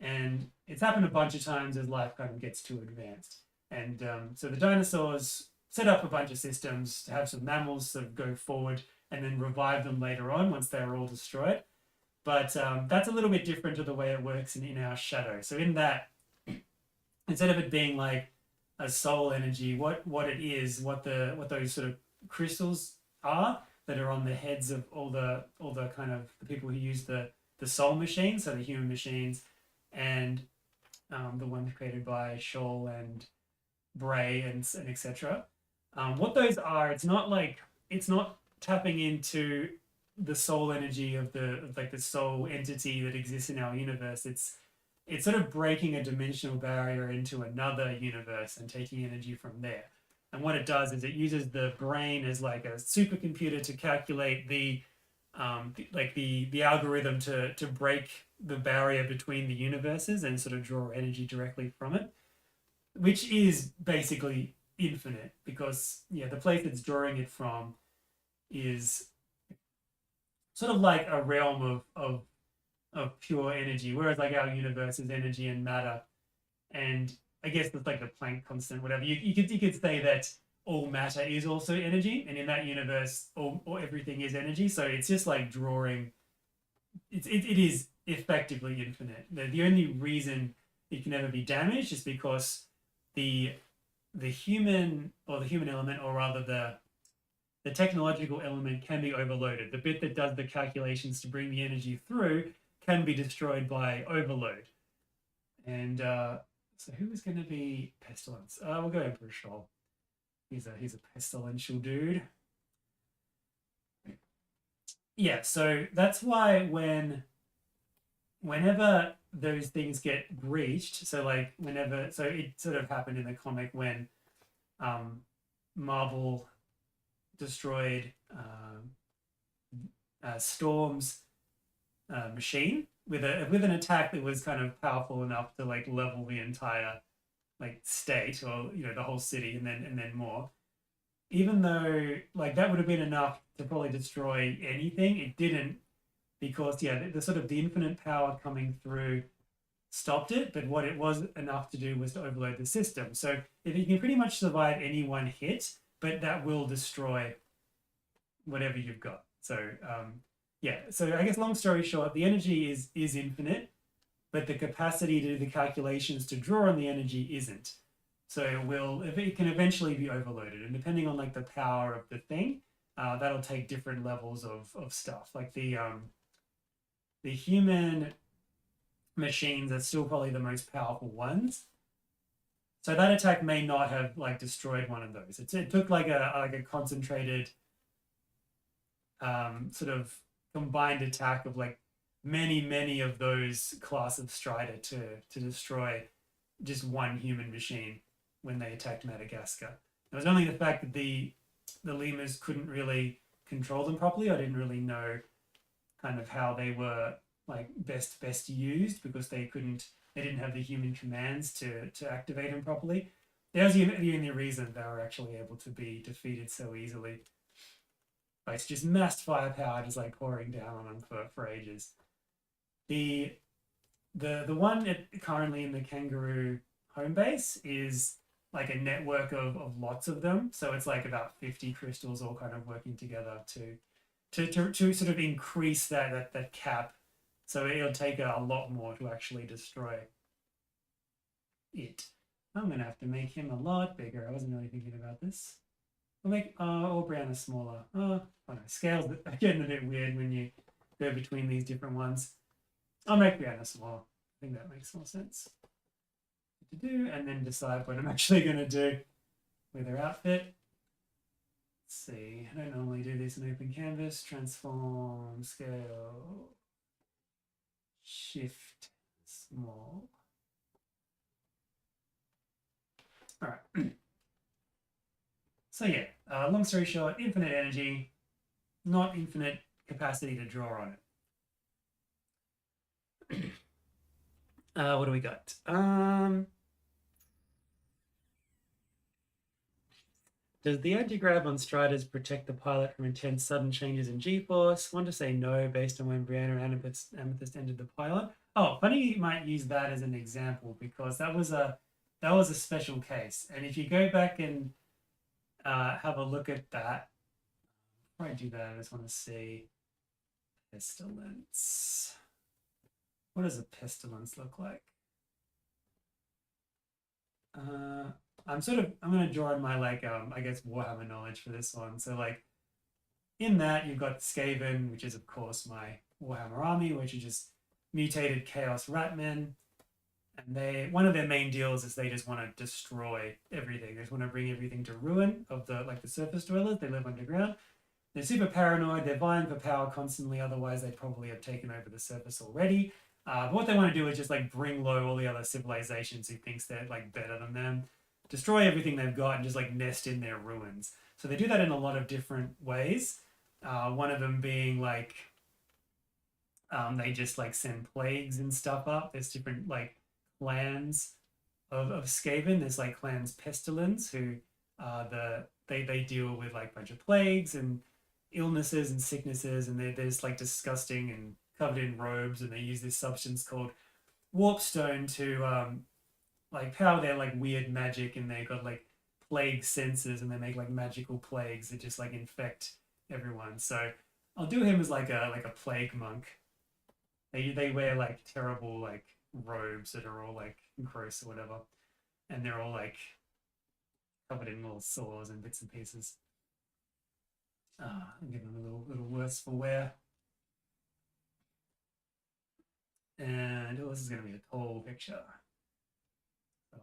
And it's happened a bunch of times as life kind of gets too advanced. And so the dinosaurs set up a bunch of systems to have some mammals sort of go forward and then revive them later on once they were all destroyed. But that's a little bit different to the way it works in our shadow. So in that, instead of it being like a soul energy, what it is, what those sort of crystals are that are on the heads of all the kind of the people who use the soul machines, so the human machines, and the ones created by Scholl and Bray and etc. What those are, it's not tapping into the soul energy of the soul entity that exists in our universe. It's sort of breaking a dimensional barrier into another universe and taking energy from there. And what it does is it uses the brain as like a supercomputer to calculate the algorithm to break the barrier between the universes and sort of draw energy directly from it, which is basically infinite because the place it's drawing it from is sort of like a realm of pure energy, whereas like our universe is energy and matter. And I guess it's like the Planck constant, whatever. You could say that all matter is also energy, and in that universe, all everything is energy. So it's just like drawing. It is effectively infinite. The only reason it can never be damaged is because the human element, or rather the technological element, can be overloaded. The bit that does the calculations to bring the energy through can be destroyed by overload. And so who is going to be Pestilence? We'll go Emperor Scholl. He's a pestilential dude. Yeah, so that's why whenever those things get breached, so like so it sort of happened in the comic when Marvel destroyed Storm's machine with an attack that was kind of powerful enough to like level the entire like state, or the whole city, and then more. Even though like that would have been enough to probably destroy anything, it didn't, because the sort of the infinite power coming through stopped it. But what it was enough to do was to overload the system. So if you can pretty much survive any one hit, but that will destroy whatever you've got. So so I guess long story short, the energy is infinite, but the capacity to do the calculations to draw on the energy isn't. So it can eventually be overloaded, and depending on like the power of the thing, that'll take different levels of stuff. Like the human machines are still probably the most powerful ones. So that attack may not have like destroyed one of those. It took like a concentrated sort of combined attack of like many of those class of Strider to destroy just one human machine when they attacked Madagascar. It was only the fact that the lemurs couldn't really control them properly. I didn't really know kind of how they were like best used, because they didn't have the human commands to activate them properly. That was the only reason they were actually able to be defeated so easily. Like it's just massed firepower just like pouring down on them for ages. The one currently in the kangaroo home base is like a network of lots of them. So it's like about 50 crystals all kind of working together to sort of increase that cap. So it'll take a lot more to actually destroy it. I'm going to have to make him a lot bigger. I wasn't really thinking about this. We'll make all brown is smaller. Oh, I don't know. Scales are getting a bit weird when you go between these different ones. I'll make brown is smaller. I think that makes more sense to do, and then decide what I'm actually going to do with their outfit. Let's see. I don't normally do this in open canvas. Transform, scale, shift, small. All right. So yeah, long story short, infinite energy, not infinite capacity to draw on it. What do we got? Does the anti-grav on Striders protect the pilot from intense sudden changes in G-force? Want to say no based on when Brianna and Amethyst entered the pilot. Oh, funny you might use that as an example because that was a special case. And if you go back and have a look at that, before I do that, I just want to see pestilence. What does a pestilence look like? I'm going to draw on my I guess Warhammer knowledge for this one. So like in that you've got Skaven, which is of course my Warhammer army, which are just mutated chaos ratmen. And one of their main deals is they just want to destroy everything. They just want to bring everything to ruin of the surface dwellers. They live underground. They're super paranoid. They're vying for power constantly. Otherwise, they probably have taken over the surface already. But what they want to do is just like bring low all the other civilizations who thinks they're like better than them, destroy everything they've got, and just like nest in their ruins. So they do that in a lot of different ways. One of them being like they just like send plagues and stuff up. There's different like clans of Skaven. There's like clans Pestilence who they deal with like a bunch of plagues and illnesses and sicknesses, and they're just like disgusting and covered in robes, and they use this substance called warpstone to like power their like weird magic, and they got like plague senses, and they make like magical plagues that just like infect everyone. So I'll do him as like a plague monk. They wear like terrible like robes that are all like gross or whatever, and they're all like covered in little sores and bits and pieces. I'm getting a little worse for wear. And this is going to be a tall picture. So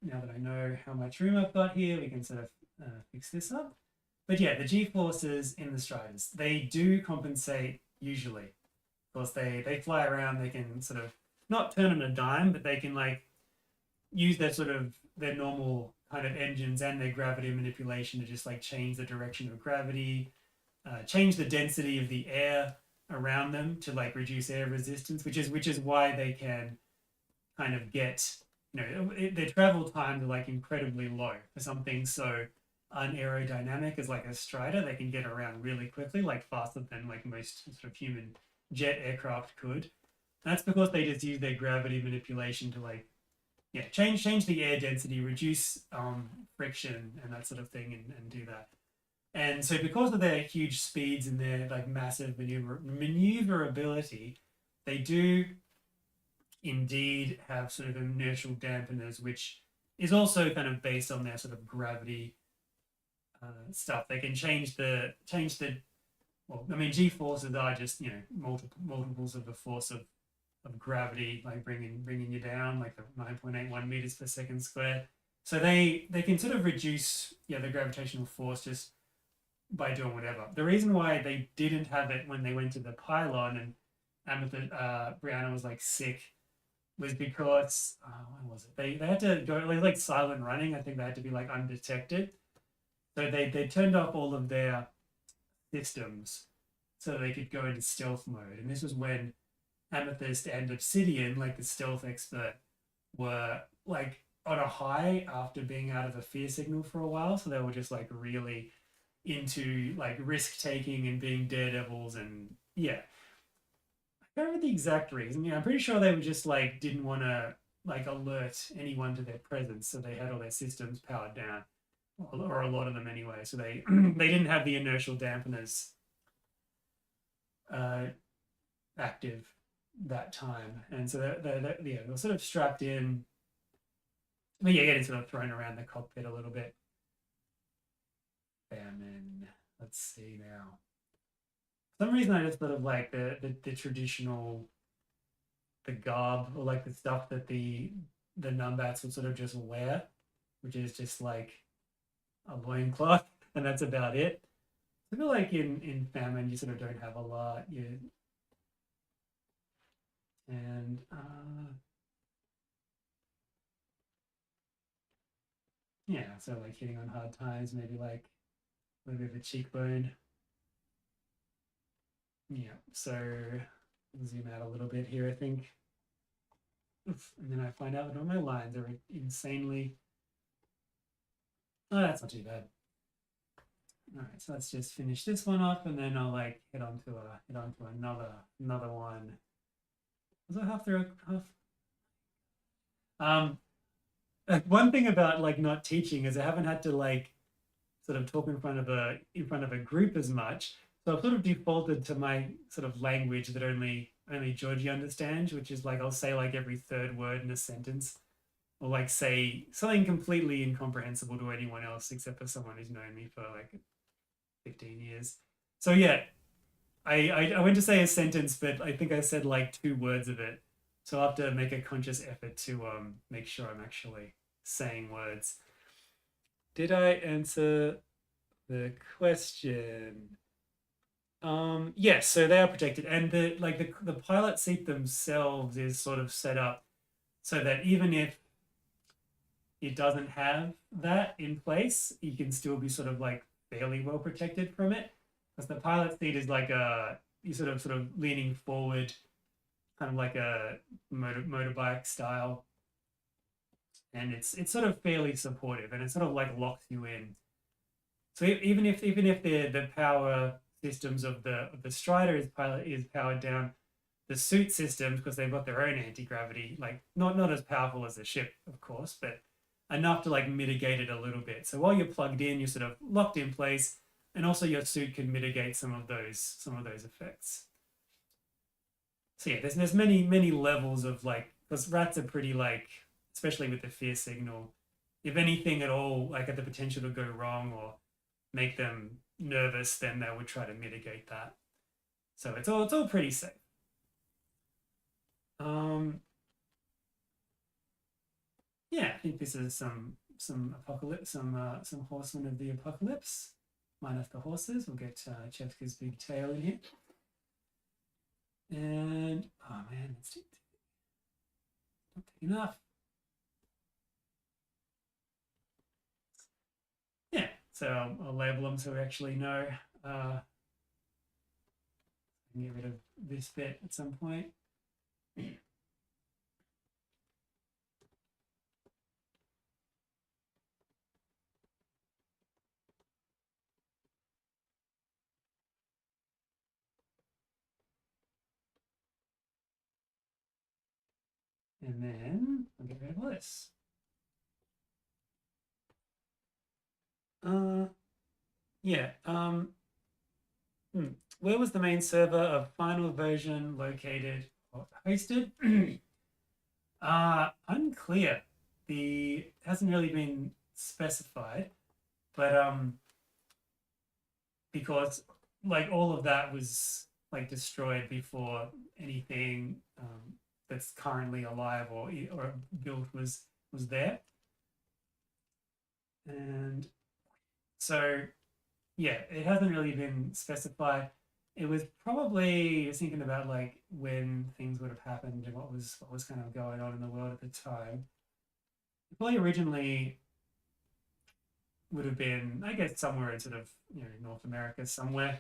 now that I know how much room I've got here, we can sort of fix this up. But yeah, the G-forces in the Striders, they do compensate usually. Of course, they fly around, they can sort of not turn on a dime, but they can like use their normal kind of engines and their gravity manipulation to just like change the direction of gravity, change the density of the air around them to like reduce air resistance, which is why they can kind of get, their travel times are like incredibly low for something so unaerodynamic as like a Strider. They can get around really quickly, like faster than like most sort of human jet aircraft could. And that's because they just use their gravity manipulation to like change the air density, reduce friction and that sort of thing, and do that. And so because of their huge speeds and their like massive maneuverability, they do indeed have sort of inertial dampeners, which is also kind of based on their sort of gravity stuff. They can change the well, I mean, G forces are just multiples of the force of gravity, like bringing you down, like the 9.81 meters per second square. So they can sort of reduce the gravitational force just by doing whatever. The reason why they didn't have it when they went to the pylon and Amethyst, Brianna was like sick was because when was it? They had to go like silent running. I think they had to be like undetected. So they turned off all of their systems so they could go into stealth mode. And this was when Amethyst and Obsidian, like the stealth expert, were like on a high after being out of a fear signal for a while. So they were just like really into like risk taking and being daredevils, and I can't remember the exact reason. I'm pretty sure they were just like didn't want to like alert anyone to their presence, so they had all their systems powered down, or a lot of them anyway. So they they didn't have the inertial dampeners active that time, and so they're sort of strapped in. But getting sort of thrown around the cockpit a little bit. Yeah, let's see now. For some reason I just thought of like the traditional, the garb, or like the stuff that the numbats would sort of just wear, which is just like a loincloth, and that's about it. I feel like in famine you sort of don't have a lot. You and yeah, so like hitting on hard times, maybe like a little bit of a cheekbone. Yeah, so zoom out a little bit here, I think. Oof, and then I find out that all my lines are insanely. Oh, that's not too bad. All right, so let's just finish this one off, and then I'll like head on to another one. Was I half through? Half. Um, one thing about like not teaching is I haven't had to like sort of talk in front of a group as much. So I've sort of defaulted to my sort of language that only Georgie understands, which is like I'll say like every third word in a sentence, or like say something completely incomprehensible to anyone else except for someone who's known me for like 15 years. So yeah, I went to say a sentence, but I think I said like two words of it. So I'll have to make a conscious effort to make sure I'm actually saying words. Did I answer the question? Yes, so they are protected, and the pilot seat themselves is sort of set up so that even if it doesn't have that in place, you can still be sort of like fairly well protected from it. Because the pilot seat is like you sort of leaning forward, kind of like a motorbike style, and it's sort of fairly supportive, and it sort of like locks you in. So even if the power systems of the Strider is powered down, the suit systems, because they've got their own anti-gravity, like not as powerful as the ship, of course, but enough to like mitigate it a little bit. So while you're plugged in, you're sort of locked in place, and also your suit can mitigate some of those effects. So yeah, there's many levels of like, because rats are pretty like, especially with the fear signal, if anything at all like had the potential to go wrong or make them nervous, then they would try to mitigate that. So it's all pretty safe. Um, yeah, I think this is some apocalypse, some horsemen of the apocalypse, minus the horses. We'll get Chevka's big tail in here, and oh man, it's not enough. Yeah, so I'll label them so we actually know. Get rid of this bit at some point. And then I'll get rid of this. Yeah. Where was the main server of final version located or hosted? Unclear. The hasn't really been specified, but because like all of that was like destroyed before anything that's currently alive or built was there, and so yeah, it hasn't really been specified. It was probably thinking about like when things would have happened and what was kind of going on in the world at the time. It probably originally would have been, I guess, somewhere in sort of North America somewhere,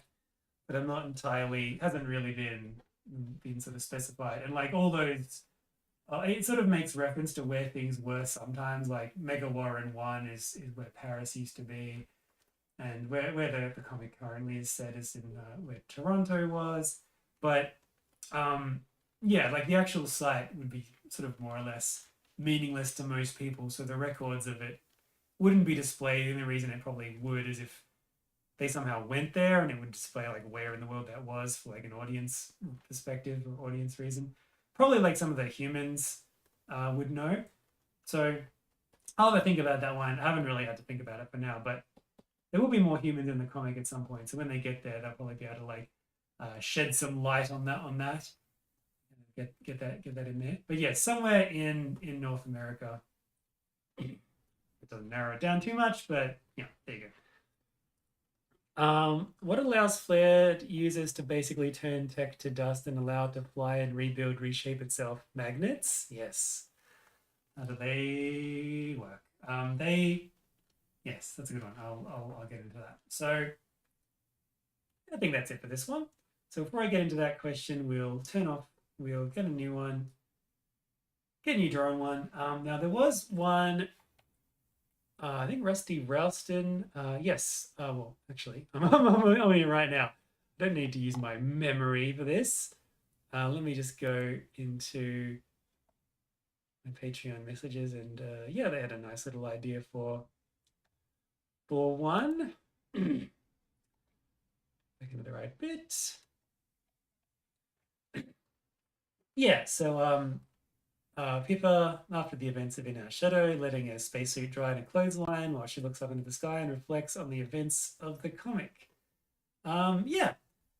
but I'm not entirely hasn't really been sort of specified. And like all those, it sort of makes reference to where things were sometimes. Like Mega Warren One is where Paris used to be, and where the comic currently is set is in where Toronto was. But yeah, like the actual site would be sort of more or less meaningless to most people. So the records of it wouldn't be displayed. And the reason it probably would is if they somehow went there and it would display like where in the world that was for like an audience perspective or audience reason. Probably like some of the humans would know. So I'll have a think about that one. I haven't really had to think about it for now, but there will be more humans in the comic at some point. So when they get there, they'll probably be able to like shed some light on that. Get that in there. But yeah, somewhere in North America. It doesn't narrow it down too much, but yeah, there you go. What allows flared users to basically turn tech to dust and allow it to fly and rebuild, reshape itself? Magnets? Yes. How do they work? Yes, that's a good one. I'll get into that. So I think that's it for this one. So before I get into that question, we'll get a new one, get a new drawing one. Now there was one. I think Rusty Ralston. Yes. Well, actually, I'm in right now. Don't need to use my memory for this. Let me just go into my Patreon messages, and yeah, they had a nice little idea for one. Back into the right bit. Yeah. So Pippa, after the events of In Our Shadow, letting her spacesuit dry in a clothesline while she looks up into the sky and reflects on the events of the comic. Yeah,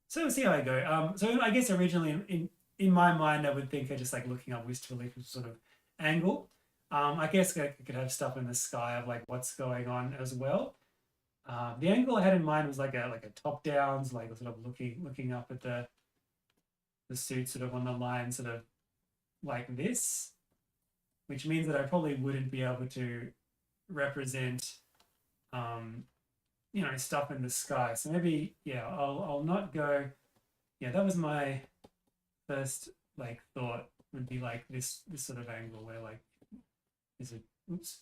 so we'll see how I go. So I guess originally in my mind, I would think of just like looking up wistfully from sort of angle. I guess I could have stuff in the sky of like what's going on as well. The angle I had in mind was like a top downs, like sort of looking up at the suit sort of on the line, sort of like this, which means that I probably wouldn't be able to represent, you know, stuff in the sky. So maybe, yeah, I'll not go. Yeah, that was my first like thought would be like this sort of angle where like is it? Oops,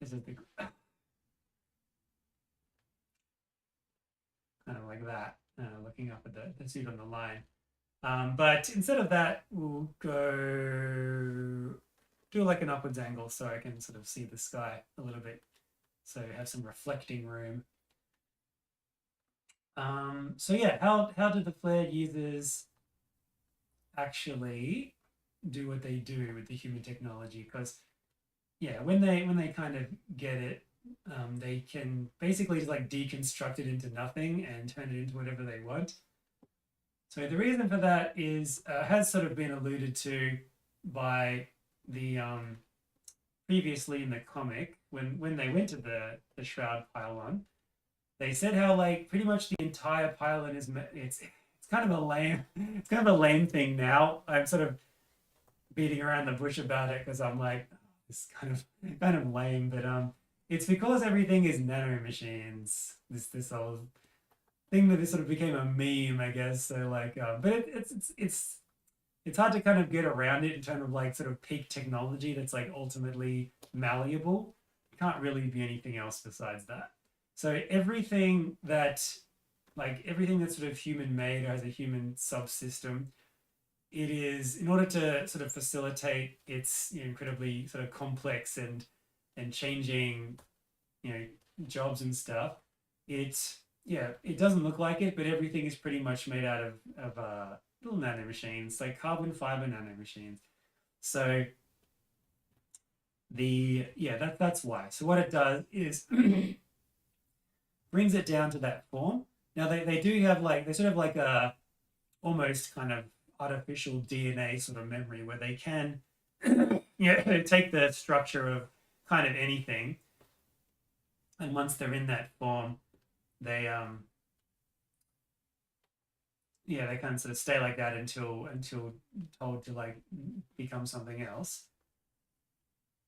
is it the kind of like that, looking up at the suit on the line. But instead of that, we'll go do like an upwards angle so I can sort of see the sky a little bit. So have some reflecting room. So yeah, how do the flared users actually do what they do with the human technology? Because yeah, when they kind of get it, they can basically just like deconstruct it into nothing and turn it into whatever they want. So the reason for that is has sort of been alluded to by the previously in the comic when they went to the Shroud pylon. They said how like pretty much the entire pylon is it's kind of a lame it's kind of a lame thing now. I'm sort of beating around the bush about it because I'm like it's kind of lame, but it's because everything is nano machines. This whole thing that this sort of became a meme, I guess. So like, but it's hard to kind of get around it in terms of like sort of peak technology that's like ultimately malleable. It can't really be anything else besides that. So everything that's sort of human made or has a human subsystem, it is in order to sort of facilitate its incredibly sort of complex and changing jobs and stuff. It's yeah, it doesn't look like it, but everything is pretty much made out of little nano machines, like carbon fiber nano machines. So that's why. So what it does is brings it down to that form. Now they do have like they sort of like a almost kind of artificial DNA sort of memory where they can take the structure of kind of anything, and once they're in that form, they they kind of sort of stay like that until told to like become something else.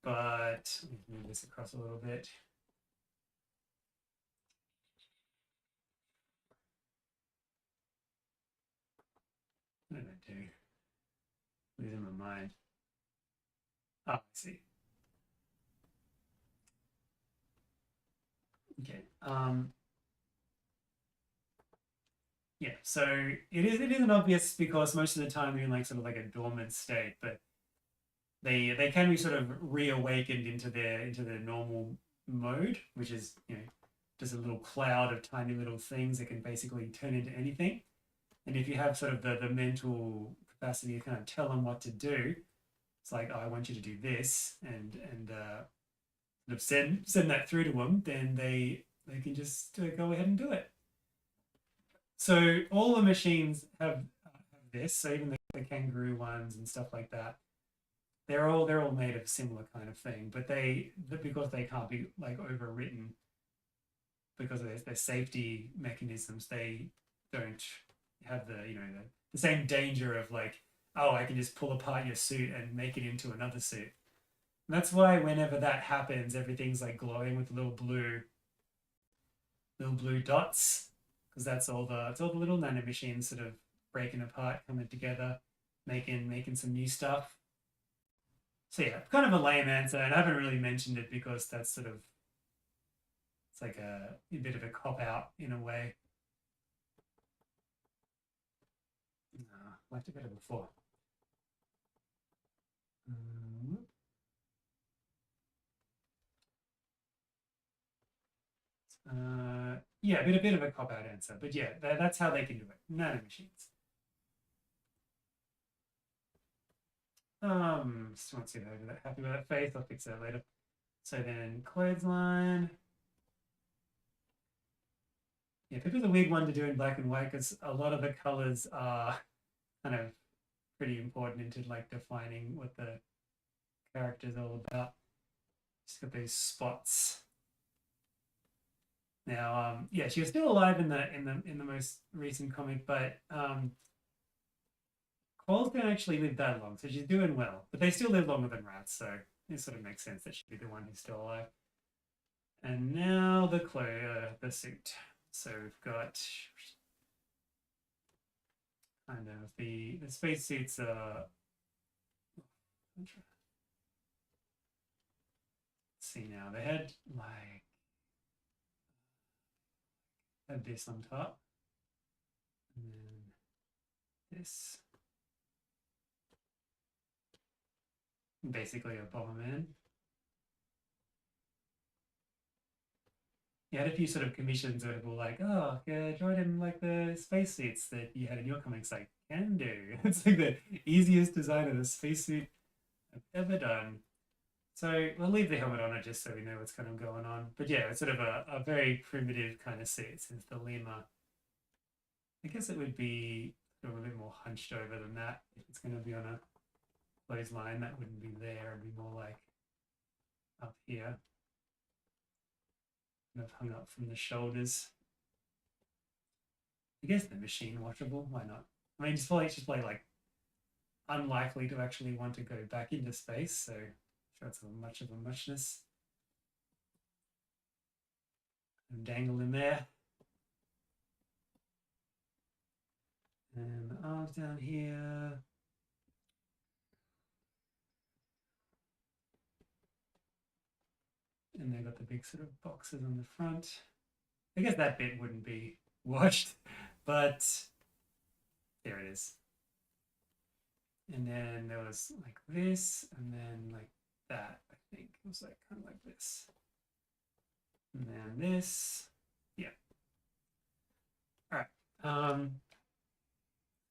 But let me move this across a little bit. What did I do? Losing my mind. Oh, I see. Okay. Yeah, so it isn't obvious because most of the time you're in like sort of like a dormant state, but they can be sort of reawakened into their normal mode, which is just a little cloud of tiny little things that can basically turn into anything. And if you have sort of the mental capacity to kind of tell them what to do, it's like, oh, I want you to do this, and send that through to them, then they can just go ahead and do it. So all the machines have this. So even the kangaroo ones and stuff like that, they're all made of a similar kind of thing. But because they can't be like overwritten because of their safety mechanisms, they don't have the same danger of like, oh, I can just pull apart your suit and make it into another suit. And that's why whenever that happens, everything's like glowing with little blue dots, because it's all the little nanomachines sort of breaking apart, coming together, making some new stuff. So yeah, kind of a lame answer, and I haven't really mentioned it because that's sort of it's like a bit of a cop out in a way. I liked it better before. Yeah, a bit of a cop out answer, but yeah, that's how they can do it. Nanomachines. Still not happy with that face. I'll fix that later. So then clothesline. Yeah, Pippa's a weird one to do in black and white because a lot of the colors are kind of pretty important into like defining what the character's all about. Just got those spots. Now, yeah, she was still alive in the most recent comic, but Quolls don't actually live that long, so she's doing well. But they still live longer than rats, so it sort of makes sense that she'd be the one who's still alive. And now the suit. So we've got kind of the spacesuits. Let's see now. They had this on top, and then this. Basically a Bomberman. You had a few sort of commissions where people were like, oh, yeah, draw him like the spacesuits that you had in your comics. Like, can do. It's like the easiest design of a spacesuit I've ever done. So we'll leave the helmet on it just so we know what's kind of going on. But yeah, it's sort of a very primitive kind of suit since the lemur. I guess it would be sort of a bit more hunched over than that if it's going to be on a clothesline. That wouldn't be there. It'd be more like up here. Kind of hung up from the shoulders. I guess the machine washable. Why not? I mean, it's probably like unlikely to actually want to go back into space, so sure it's much of a muchness. And dangle in there. And the arms down here. And they've got the big sort of boxes on the front. I guess that bit wouldn't be washed, but there it is. And then there was like this, and then like that, I think. It was like kind of like this. And then this. Yeah. All right.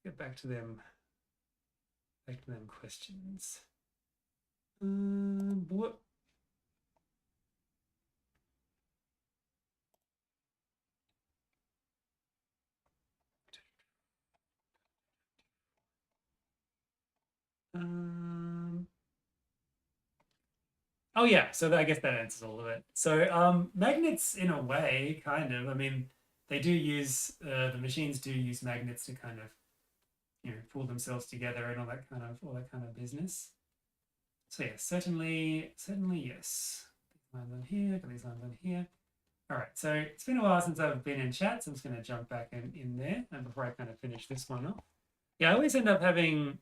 Get back to them. Questions. What? Oh yeah, so I guess that answers all of it. So magnets, in a way, kind of. I mean, they do use the machines do use magnets to kind of pull themselves together and all that kind of business. So yeah, certainly yes. These lines on here, got these lines on here. All right, so it's been a while since I've been in chat, so I'm just going to jump back in there, and before I kind of finish this one off, yeah, I always end up having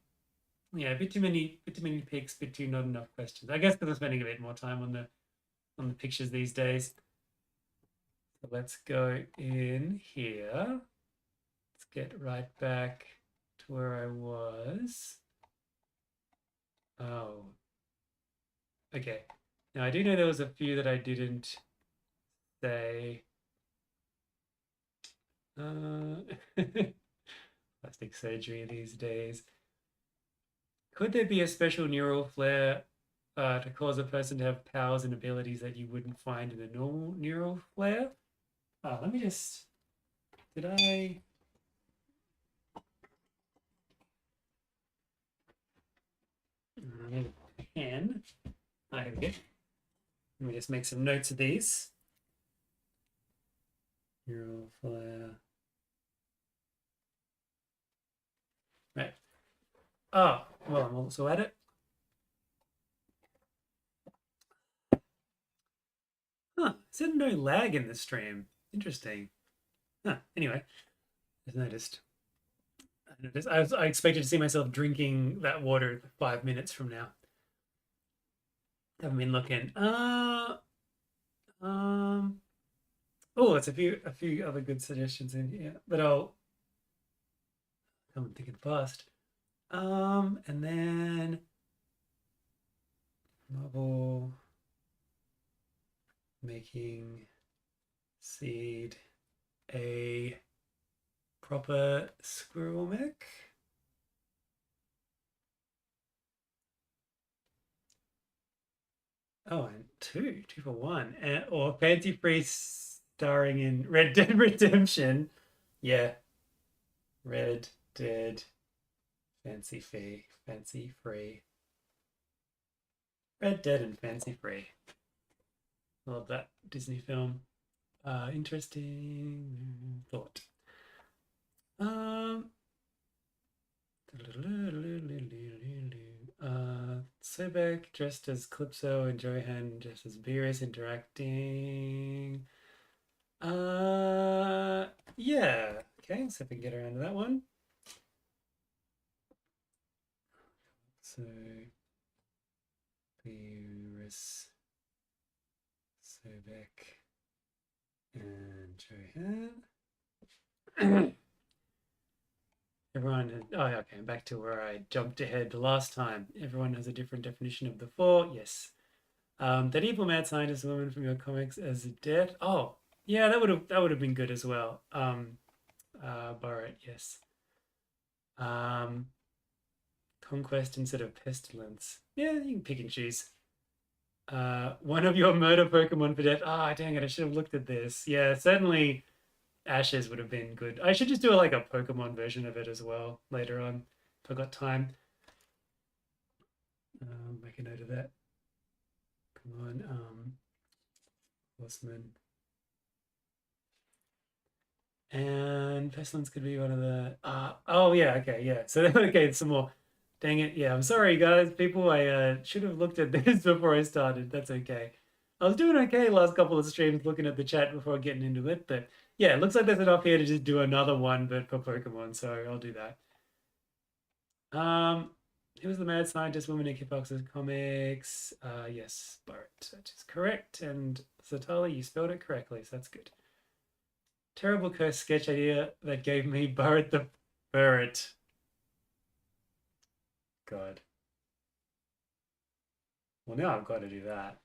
a bit too many pics, bit too not enough questions. I guess because I'm spending a bit more time on the pictures these days. So let's go in here. Let's get right back to where I was. Oh, okay. Now I do know there was a few that I didn't say. Plastic surgery these days. Could there be a special neural flare to cause a person to have powers and abilities that you wouldn't find in a normal neural flare. Let me just. Did I? I need a pen. Here we go. Let me just make some notes of these. Neural flare. Right. Oh, well, I'm also at it. Huh, said no lag in the stream. Interesting. Huh, anyway, I noticed. I expected to see myself drinking that water 5 minutes from now. Haven't been looking. Oh, it's a few other good suggestions in here, but I'll come and thinking fast. And then Marble making seed a proper squirrel mech. Oh, and two for one, or Fancy Free starring in Red Dead Redemption. Yeah, Red Dead, Fancy Free, Red Dead and Fancy Free. Love that Disney film. Interesting thought. Sobek dressed as Calypso and Johan dressed as Beerus interacting. Yeah. Okay, so if we can get around to that one. So Beerus, Sobek, and Johan. Everyone, okay, back to where I jumped ahead the last time. Everyone has a different definition of the four. Yes. That evil mad scientist woman from your comics as a death. Oh, yeah, that would have been good as well. Burret, yes. Conquest instead of pestilence. Yeah, you can pick and choose. One of your murder Pokemon for death. Ah, dang it, I should have looked at this. Yeah, certainly Ashes would have been good. I should just do like a Pokemon version of it as well later on if I got time. Make a note of that. Come on, Horseman. And Pestilence could be one of the. Oh yeah, okay, yeah. So okay, some more. Dang it, yeah. I'm sorry, guys, people. I should have looked at this before I started. That's okay. I was doing okay last couple of streams, looking at the chat before getting into it, but yeah, it looks like there's enough here to just do another one, but for Pokemon, so I'll do that. Who was the mad scientist woman in Kitfox's comics? Yes, Burret. That is correct. And Satali, you spelled it correctly, so that's good. Terrible curse sketch idea that gave me Burret the Burret. God. Well, now I've got to do that.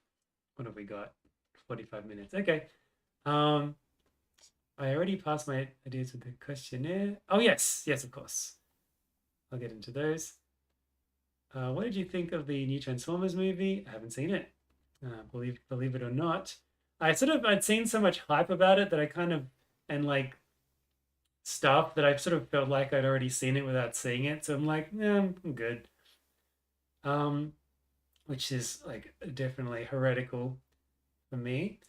What have we got? 45 minutes. Okay. I already passed my ideas with the questionnaire. Oh, yes. Yes, of course. I'll get into those. What did you think of the new Transformers movie? I haven't seen it. Believe it or not. I'd seen so much hype about it that I kind of, and like stuff that I sort of felt like I'd already seen it without seeing it. So I'm like, yeah, I'm good. Which is like definitely heretical for me.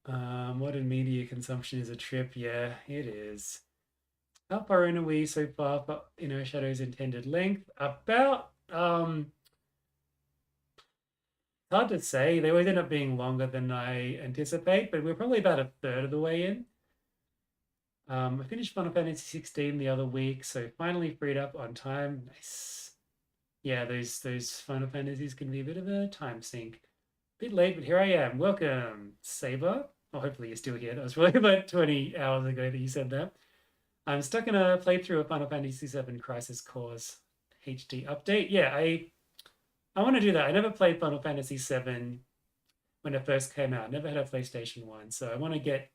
Modern media consumption is a trip. Yeah, it is. How far in are we so far for Shadow's intended length? About hard to say. They always end up being longer than I anticipate, but we're probably about a third of the way in. I finished Final Fantasy 16 the other week, so finally freed up on time. Nice. Yeah, those Final Fantasies can be a bit of a time sink. Bit late, but here I am. Welcome, Saber. Oh, hopefully you're still here. That was probably about 20 hours ago that you said that. I'm stuck in a playthrough of Final Fantasy VII Crisis Core's HD update. Yeah, I want to do that. I never played Final Fantasy VII when it first came out. Never had a PlayStation 1, so I want to get.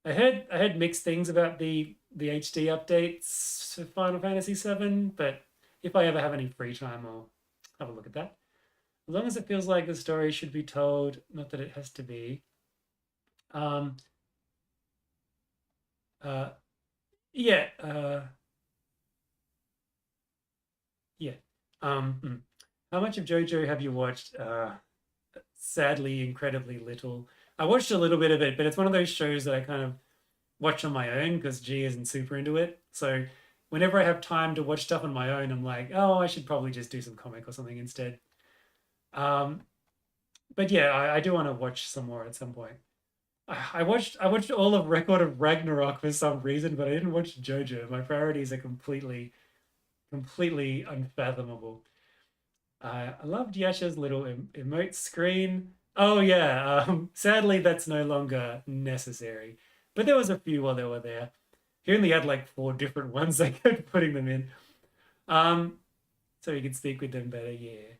I heard mixed things about the HD updates for Final Fantasy VII, but if I ever have any free time, I'll have a look at that. As long as it feels like the story should be told, not that it has to be. Um, uh, yeah, yeah. Hmm. How much of JoJo have you watched? Sadly, incredibly little. I watched a little bit of it, but it's one of those shows that I kind of watch on my own because G isn't super into it. So whenever I have time to watch stuff on my own, I'm like, oh, I should probably just do some comic or something instead. Um, but yeah, I do want to watch some more at some point. I watched all of Record of Ragnarok for some reason, but I didn't watch JoJo. My priorities are completely unfathomable. I loved Yasha's little emote screen. Oh yeah, sadly that's no longer necessary. But there was a few while they were there. He only had like four different ones. I kept putting them in. Um, so he could speak with them better. Yeah.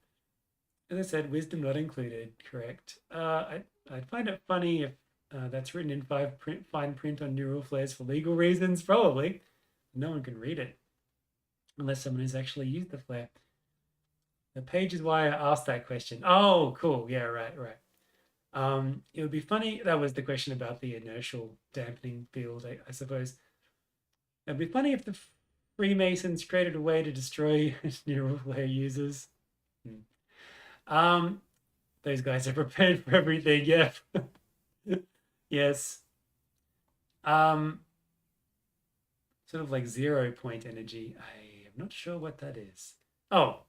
As I said, wisdom not included. Correct. I'd find it funny if that's written in fine print on neural flares for legal reasons. Probably. No one can read it unless someone has actually used the flare. The page is why I asked that question. Oh, cool. Yeah, right, right. It would be funny. That was the question about the inertial dampening field, I suppose. It'd be funny if the Freemasons created a way to destroy neural flare users. Hmm. Um, those guys are prepared for everything. Yeah. Yes. Um, sort of like 0 point energy. I am not sure what that is. Oh,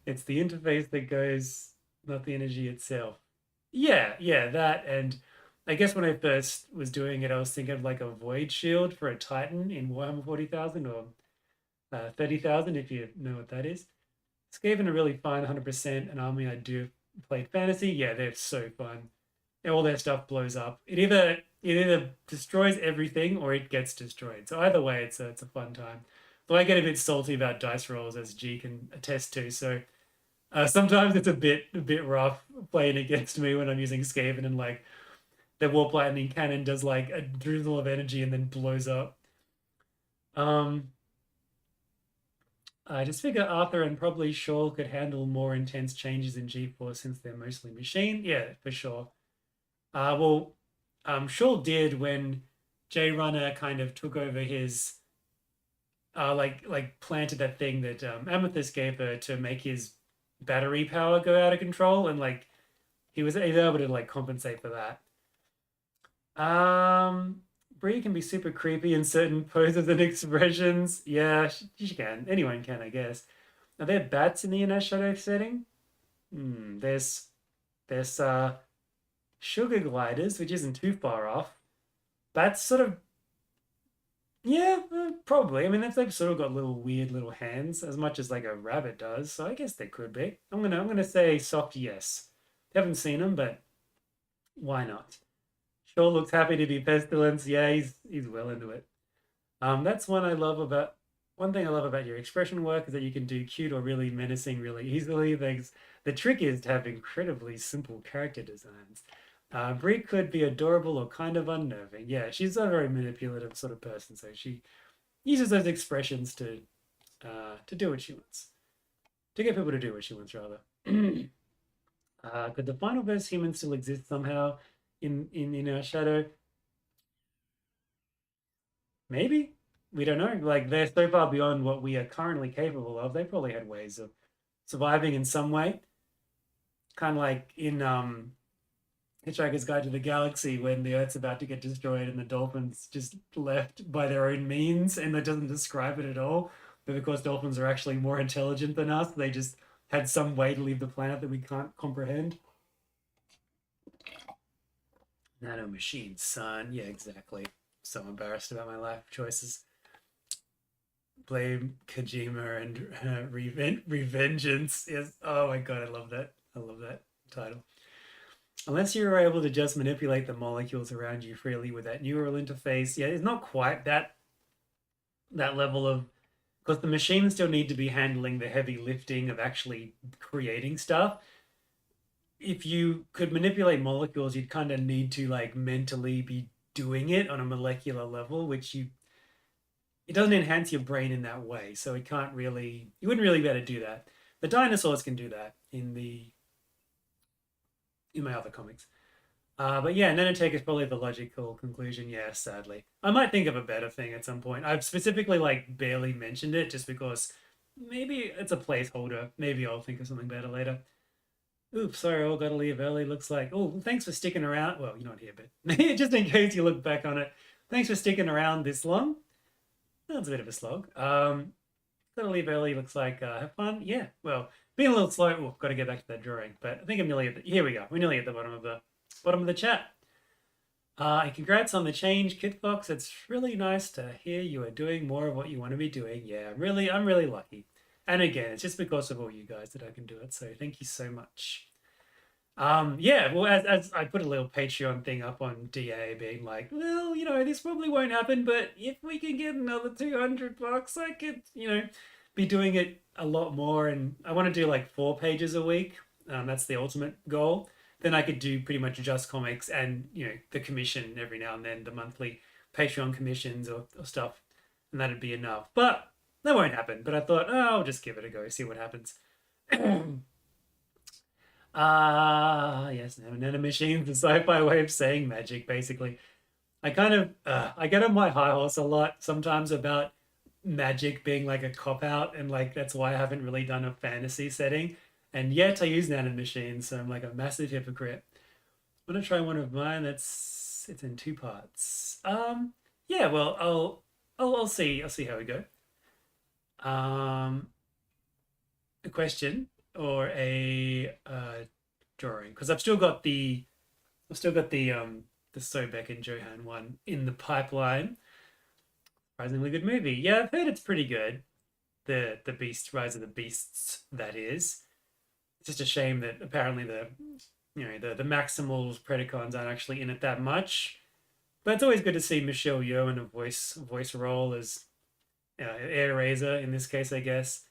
it's the interface that goes, not the energy itself. Yeah, yeah, that. And I guess when I first was doing it, I was thinking of like a void shield for a Titan in Warhammer 40,000 or 30,000, if you know what that is. Skaven are really fun, 100% an army I do play fantasy. Yeah, they're so fun. All their stuff blows up. It either destroys everything or it gets destroyed. So either way, it's a fun time. Though I get a bit salty about dice rolls, as G can attest to. So sometimes it's a bit rough playing against me when I'm using Skaven and like the Warp Lightning Cannon does like a drizzle of energy and then blows up. Um, I just figure Arthur and probably Shaw could handle more intense changes in G-Force since they're mostly machine. Yeah, for sure. Well, Shaw did when J Runner kind of took over his like planted that thing that Amethyst gave her to make his battery power go out of control, and like he was able to like compensate for that. Um, Bree can be super creepy in certain poses and expressions. Yeah, she can. Anyone can, I guess. Are there bats in the inner shadow setting? There's sugar gliders, which isn't too far off. Bats sort of yeah, probably. I mean, they've sort of got little weird little hands as much as like a rabbit does. So I guess they could be. I'm gonna say soft yes. Haven't seen them, but why not? Sure looks happy to be pestilence. Yeah, he's well into it. That's one thing I love about your expression work is that you can do cute or really menacing really easily. The trick is to have incredibly simple character designs. Brie could be adorable or kind of unnerving. Yeah, she's a very manipulative sort of person, so she uses those expressions to do what she wants, to get people to do what she wants, rather. Could the final verse human still exist somehow in our shadow? Maybe. We don't know. Like they're so far beyond what we are currently capable of. They probably had ways of surviving in some way. Kind of like in Hitchhiker's Guide to the Galaxy when the Earth's about to get destroyed and the dolphins just left by their own means, and that doesn't describe it at all. But because dolphins are actually more intelligent than us, they just had some way to leave the planet that we can't comprehend. Nano machines, son. Yeah, exactly. So embarrassed about my life choices. Blame Kojima and Revengeance. Yes. Oh my god, I love that. I love that title. Unless you're able to just manipulate the molecules around you freely with that neural interface, yeah, it's not quite that level of because the machines still need to be handling the heavy lifting of actually creating stuff. If you could manipulate molecules, you'd kind of need to like mentally be doing it on a molecular level, which it doesn't enhance your brain in that way. So it can't really, you wouldn't really be able to do that. The dinosaurs can do that. in my other comics. But yeah, nanotech is probably the logical conclusion. Yeah, sadly, I might think of a better thing at some point. I've specifically like barely mentioned it just because maybe it's a placeholder. Maybe I'll think of something better later. Oops, sorry, I gotta leave early. Looks like. Oh, thanks for sticking around. Well, you're not here, but just in case you look back on it, thanks for sticking around this long. That's a bit of a slog. Gotta leave early. Looks like have fun. Yeah. Well, being a little slow. Oh, got to get back to that drawing. But I think I'm nearly at the. Here we go. We're nearly at the bottom of the chat. And congrats on the change, Kitfox. It's really nice to hear you are doing more of what you want to be doing. Yeah, I'm really lucky. And again, it's just because of all you guys that I can do it. So thank you so much. Yeah, well, as I put a little Patreon thing up on DA, being like, well, this probably won't happen, but if we can get another $200, I could, be doing it a lot more. And I want to do like 4 pages a week. That's the ultimate goal. Then I could do pretty much just comics and, the commission every now and then, the monthly Patreon commissions or stuff. And that'd be enough. But that won't happen. But I thought, I'll just give it a go, see what happens. Yes, nanomachines, the sci-fi way of saying magic, basically. I kind of, I get on my high horse a lot sometimes about magic being like a cop-out, and like that's why I haven't really done a fantasy setting. And yet I use nanomachines, so I'm like a massive hypocrite. I'm gonna try one of mine. It's in 2 parts. Yeah, well, I'll see how we go. A question or a drawing, because I've still got the Sobek and Johan one in the pipeline. Surprisingly good movie. Yeah, I've heard it's pretty good. The Rise of the Beasts, that is. It's just a shame that apparently the Maximals Predacons aren't actually in it that much. But it's always good to see Michelle Yeoh in a voice role as Air Razor in this case, I guess.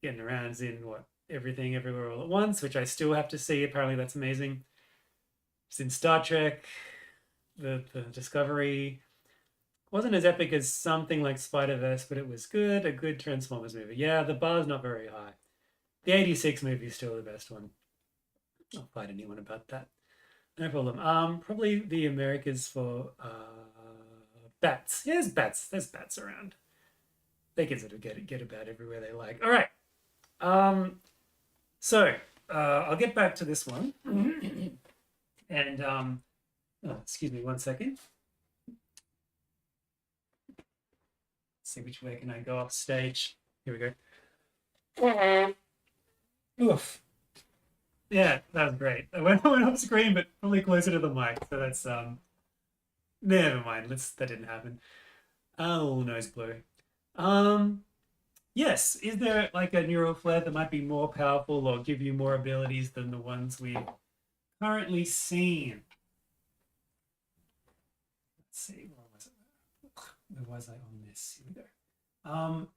Getting around is in Everything Everywhere All at Once, which I still have to see. Apparently that's amazing. It's in Star Trek, the Discovery. Wasn't as epic as something like Spider-Verse, but it was good. A good Transformers movie. Yeah, the bar's not very high. The 86 movie is still the best one. I'll fight anyone about that. No problem. Probably the Americas for bats. Yeah, there's bats. There's bats around. They can sort of get about everywhere they like. All right. So I'll get back to this one. And excuse me 1 second. Let's see which way can I go off stage. Here we go. Oof. Yeah, that was great. I went off screen, but probably closer to the mic. So that's never mind. That didn't happen. Oh, nose blue. Yes. Is there like a neural flare that might be more powerful or give you more abilities than the ones we've currently seen? Let's see. Where was I on this? Here we go.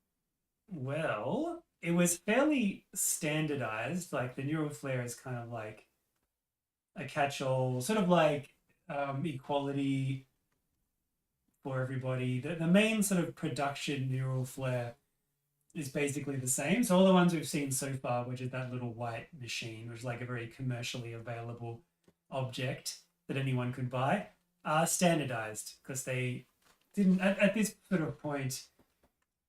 Well, it was fairly standardized. Like the neural flare is kind of like a catch-all, sort of like equality for everybody. The main sort of production neural flare is basically the same. So all the ones we've seen so far, which is that little white machine, which is like a very commercially available object that anyone could buy, are standardized because they didn't, at this sort of point,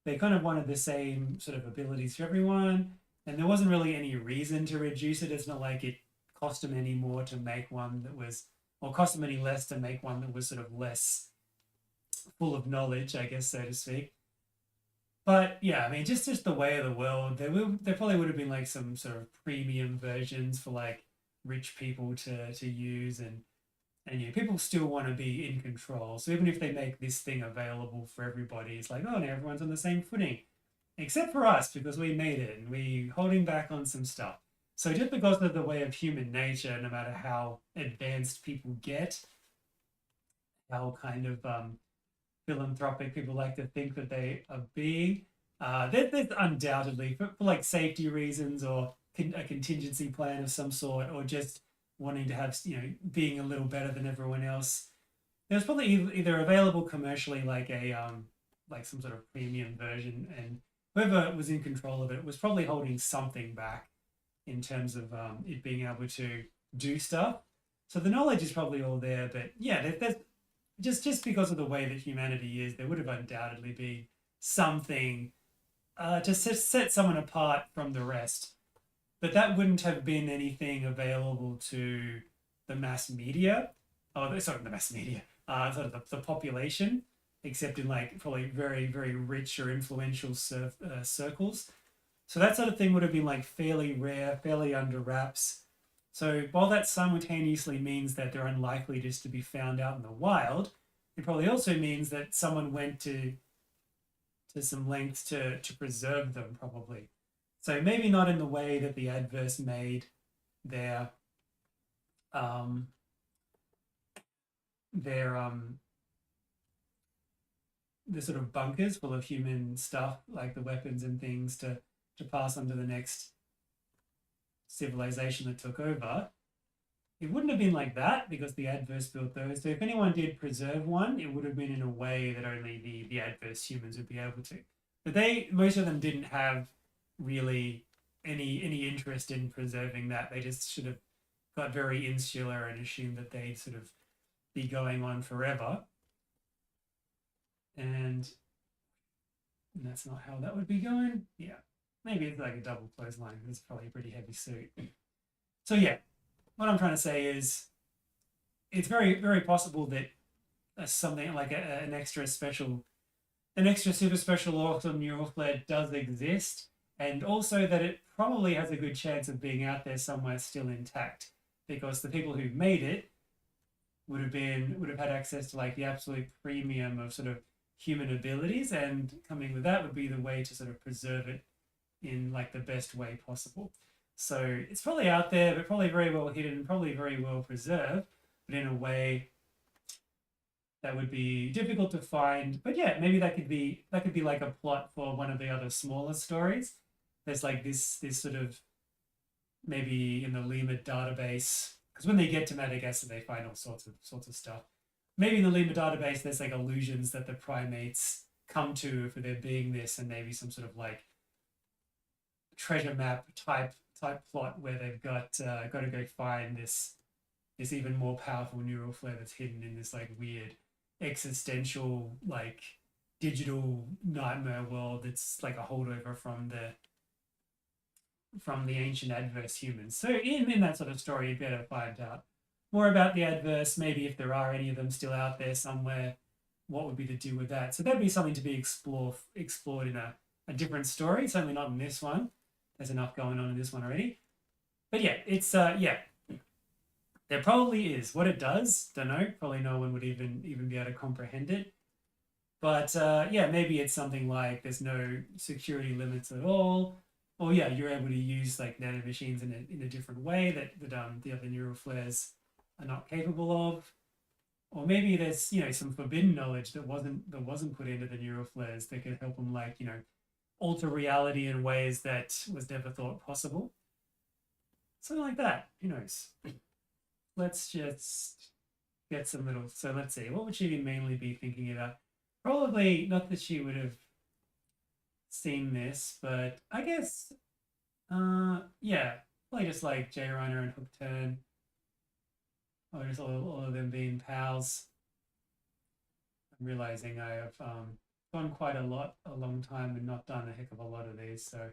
they kind of wanted the same sort of abilities for everyone, and there wasn't really any reason to reduce it. It's not like it cost them any more to make one that was, or cost them any less to make one that was sort of less full of knowledge, I guess, so to speak. But yeah, I mean, just the way of the world, there probably would have been like some sort of premium versions for like rich people to use, and people still want to be in control. So even if they make this thing available for everybody, it's like, oh, now everyone's on the same footing, except for us because we made it and we holding back on some stuff. So just because of the way of human nature, no matter how advanced people get, how kind of philanthropic people like to think that they are being, there's undoubtedly for like safety reasons or a contingency plan of some sort, or just wanting to have, being a little better than everyone else. There's probably either available commercially, like like some sort of premium version, and whoever was in control of it was probably holding something back in terms of it being able to do stuff. So the knowledge is probably all there, but yeah, there's just because of the way that humanity is, there would have undoubtedly been something to set someone apart from the rest. But that wouldn't have been anything available to the mass media. Oh, sorry, the mass media. Sort of the population, except in like probably very, very rich or influential circles. So that sort of thing would have been like fairly rare, fairly under wraps. So while that simultaneously means that they're unlikely just to be found out in the wild, it probably also means that someone went to some lengths to preserve them, probably. So maybe not in the way that the adverse made their um, their the sort of bunkers full of human stuff, like the weapons and things, to pass on to the next civilization that took over. It wouldn't have been like that because the adverse built those. So if anyone did preserve one, it would have been in a way that only the adverse humans would be able to. But most of them didn't have really any interest in preserving that. They just sort of got very insular and assumed that they'd sort of be going on forever. And that's not how that would be going. Yeah. Maybe it's like a double clothesline. It's probably a pretty heavy suit. So yeah, what I'm trying to say is it's very, very possible that something like an extra super special awesome neural flare does exist, and also that it probably has a good chance of being out there somewhere still intact, because the people who made it would have had access to like the absolute premium of sort of human abilities, and coming with that would be the way to sort of preserve it in like the best way possible. So it's probably out there, but probably very well hidden, probably very well preserved, but in a way that would be difficult to find. But yeah, maybe that could be like a plot for one of the other smaller stories. There's like this sort of, maybe in the Lima database, because when they get to Madagascar, they find all sorts of stuff. Maybe in the Lima database, there's like illusions that the primates come to for there being this, and maybe some sort of like treasure map type plot where they've got to go find this even more powerful neural flare that's hidden in this like weird existential like digital nightmare world that's like a holdover from the ancient adverse humans. So in that sort of story, you'd better find out more about the adverse, maybe if there are any of them still out there somewhere, what would be the deal with that? So that'd be something to be explored in a different story, certainly not in this one. There's enough going on in this one already. But yeah, it's yeah. There probably is. What it does, don't know. Probably no one would even be able to comprehend it. But yeah, maybe it's something like there's no security limits at all, or yeah, you're able to use like nanomachines in a different way that the other neural flares are not capable of. Or maybe there's some forbidden knowledge that wasn't put into the neural flares that could help them like alter reality in ways that was never thought possible. Something like that. Who knows? Let's just get some little. So let's see. What would she mainly be thinking about? Probably not that she would have seen this, but I guess, yeah, probably just like J Runner and Hook Turn, or just all of them being pals. I'm realizing I have gone quite a long time and not done a heck of a lot of these, so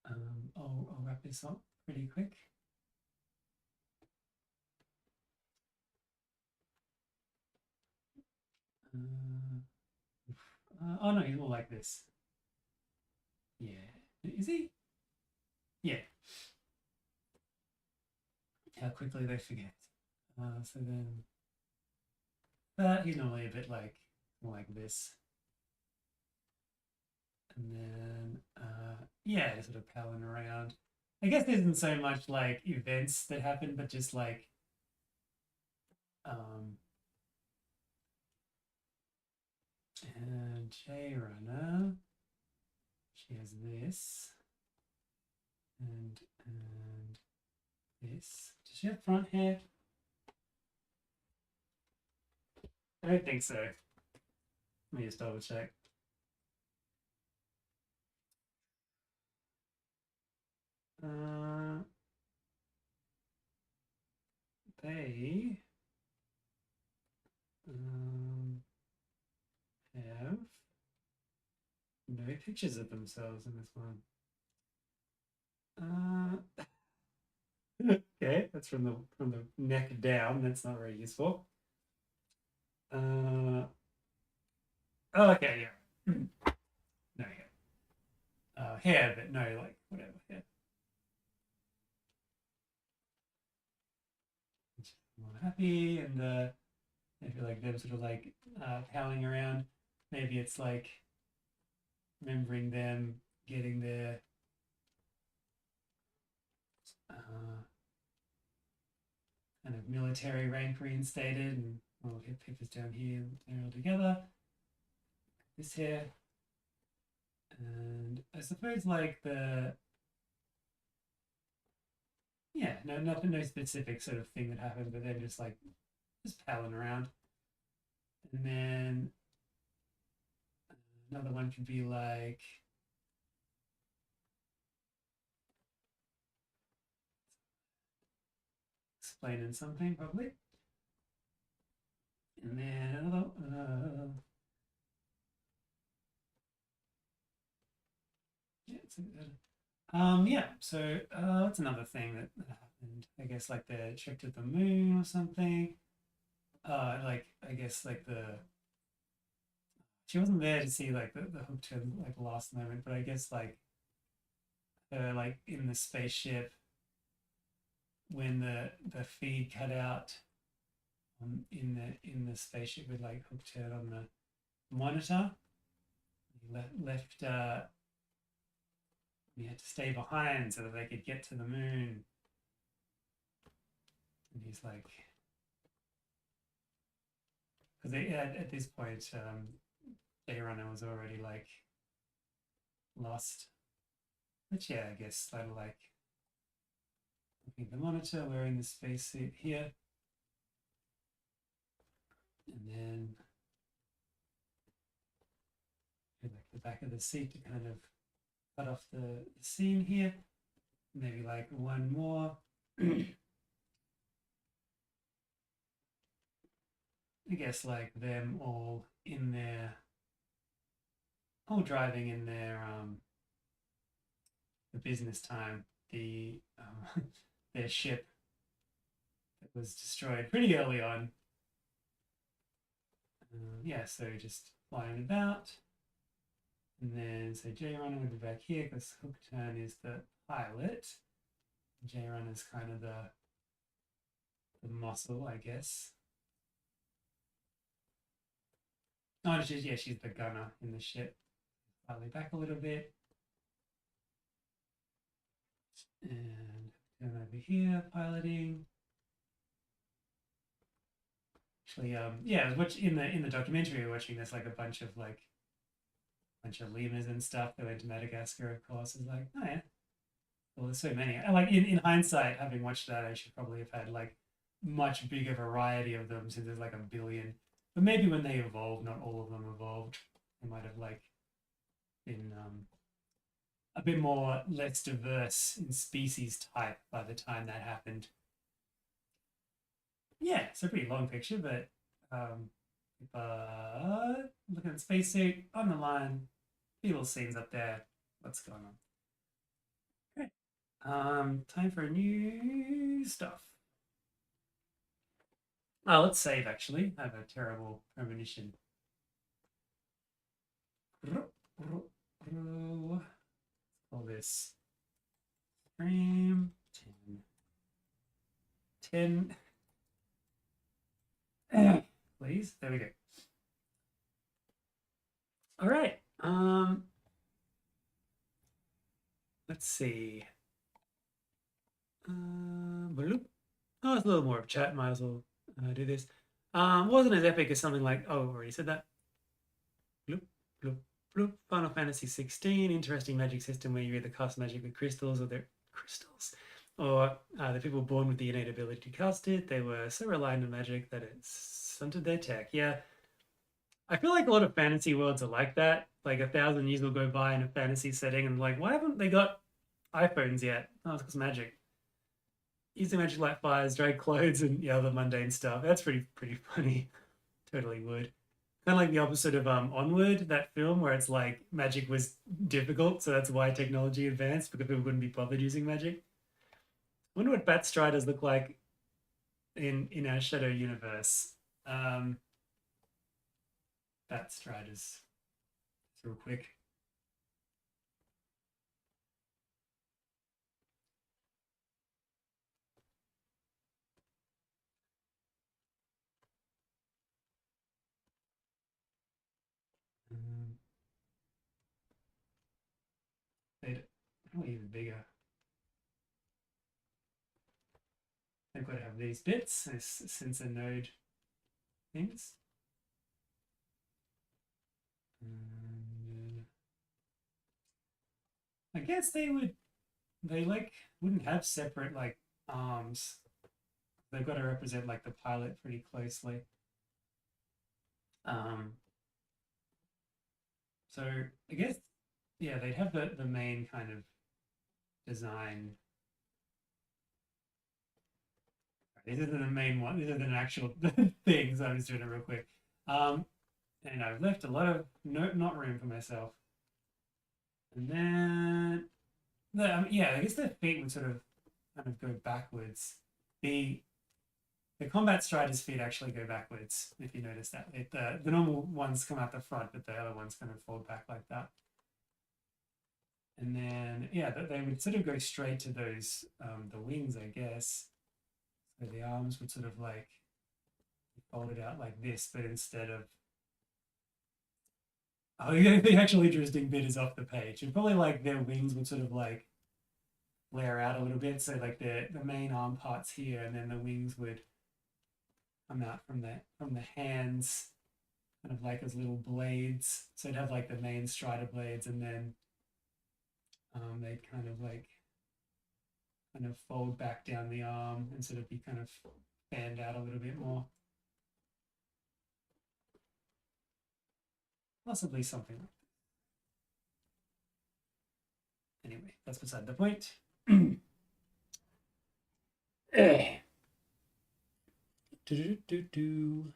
I'll wrap this up pretty quick. Oh no, he's more like this. Yeah, is he? Yeah. How quickly they forget. So then, he's normally a bit like more like this. And then, yeah, sort of palling around. I guess there isn't so much like events that happen, but just like, and J Runner, she has this, and this. Does she have front hair? I don't think so. Let me just double check. They have no pictures of themselves in this one. Okay, that's from the neck down. That's not very useful. Oh, okay, yeah. No, yeah. Hair, but no, like whatever. Yeah. More happy, and I feel like them sort of like howling around. Maybe it's like remembering them getting their uh, kind of military rank reinstated, and we'll get papers down here. They're all together. This here, and I suppose like the yeah, no, nothing, no specific sort of thing that happened, but then just palling around, and then another one could be like explaining something probably, and then another. Yeah, yeah. So what's another thing that happened? I guess like the trip to the moon or something. Like I guess like the she wasn't there to see like the hook to like the last moment, but I guess like in the spaceship when the feed cut out in the spaceship with like hooked turn on the monitor. He left he had to stay behind so that they could get to the moon. And he's like, because at this point, Day Runner was already like lost. But yeah, I guess I like looking at the monitor, wearing the spacesuit here. And then like the back of the seat to kind of cut off the scene here. Maybe like one more. I guess like them all in their all driving in their the business time, their ship that was destroyed pretty early on. Yeah, so just flying about. And then, so J Runner would be back here because Hook Turn is the pilot. J Runner is kind of the muscle, I guess. Oh, she's the gunner in the ship. Slightly back a little bit. And turn over here, piloting. Actually, yeah, which in the documentary we're watching, there's like a bunch of lemurs and stuff that went to Madagascar, of course. Is like, oh yeah. Well, there's so many. And like in hindsight, having watched that, I should probably have had like much bigger variety of them since there's like a billion. But maybe when they evolved, not all of them evolved. They might have like been a bit more less diverse in species type by the time that happened. Yeah, it's a pretty long picture, but looking at the spacesuit on the line, little scenes up there. What's going on? Okay. Time for a new stuff. Oh, let's save actually. I have a terrible premonition. Call this frame 10. 10. Please. There we go. All right. Let's see. Oh, it's a little more of chat. Might as well do this. Wasn't as epic as something like, oh, I've already said that. Bloop, bloop, bloop. Final Fantasy 16, interesting magic system where you either cast magic with crystals or they're crystals. Or the people born with the innate ability to cast it, they were so reliant on magic that it stunted their tech. Yeah. I feel like a lot of fantasy worlds are like that. Like 1,000 years will go by in a fantasy setting and like, why haven't they got iPhones yet. Oh, it's because magic. Using magic light fires, dry clothes, and yeah, other mundane stuff. That's pretty funny. Totally would. Kind of like the opposite of Onward, that film where it's like magic was difficult, so that's why technology advanced because people couldn't be bothered using magic. I wonder what Bat Striders look like in our Shadow universe. Um, Bat Striders, real quick. Um, they're probably even bigger. They've got to have these bits, this sensor node things. I guess they like wouldn't have separate like arms. They've got to represent like the pilot pretty closely. Um, so I guess yeah, they'd have the main kind of design. These are the main one. These are the actual things. I was doing it real quick. And I've left a lot of not room for myself. And then yeah, I guess their feet would sort of kind of go backwards. The combat strider's feet actually go backwards, if you notice that. The normal ones come out the front, but the other ones kind of fold back like that. And then, yeah, they would sort of go straight to those, the wings, I guess. So the arms would sort of like fold it out like this, but instead of. Oh, yeah, the actual interesting bit is off the page. And probably like their wings would sort of like flare out a little bit. So like the main arm parts here, and then the wings would come out from the hands, kind of like as little blades. So it'd have like the main strider blades, and then they'd kind of fold back down the arm and sort of be kind of fanned out a little bit more. Possibly something like that. Anyway, that's beside the point. Do, do, do,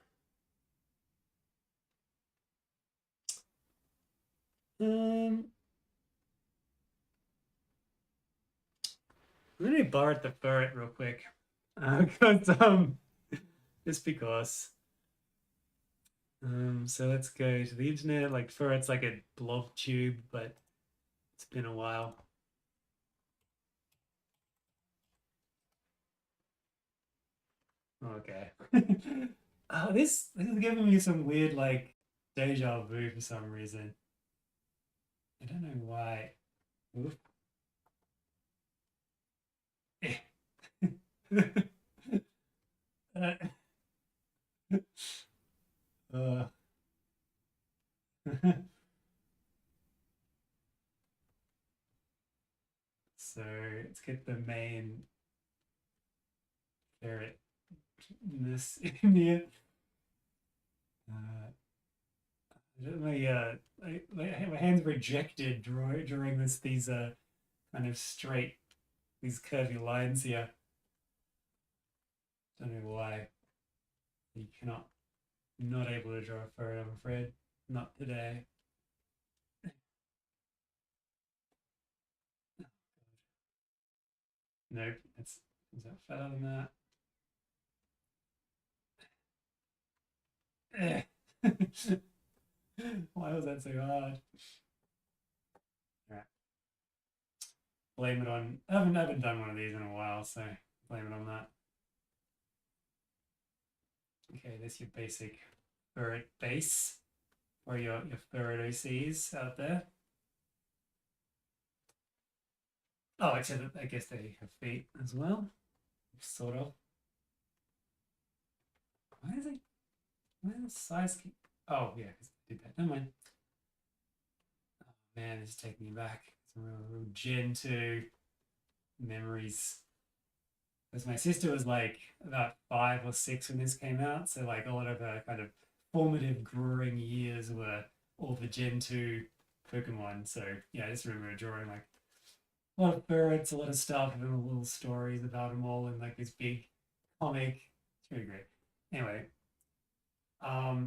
I'm gonna Burret the Burret real quick. Because just because. So let's go to the internet. Like Burret's like a blob tube, but it's been a while. Okay. Oh, this is giving me some weird like deja vu for some reason. I don't know why. Oof. uh, uh, so let's get the main ferretness in here. My hands rejected drawing these kind of straight these curvy lines here. Don't know why. You cannot not able to draw a ferret, I'm afraid. Not today. Nope, it's that fatter than that. Why was that so hard? Alright. Blame it on I haven't done one of these in a while, so blame it on that. Okay, there's your basic Burret base or your Burret OCs out there. Oh, except I guess they have feet as well. Sort of. Why is it why is the size keep oh yeah, because I did that. Never mind. Oh man, it's taking me back. Some real Gen 2 memories. Because my sister was like about 5 or 6 when this came out, so like a lot of her kind of formative growing years were all the Gen 2 Pokemon. So yeah, I just remember drawing like a lot of Burrets, a lot of stuff, and little stories about them all in like this big comic. It's really great. Anyway,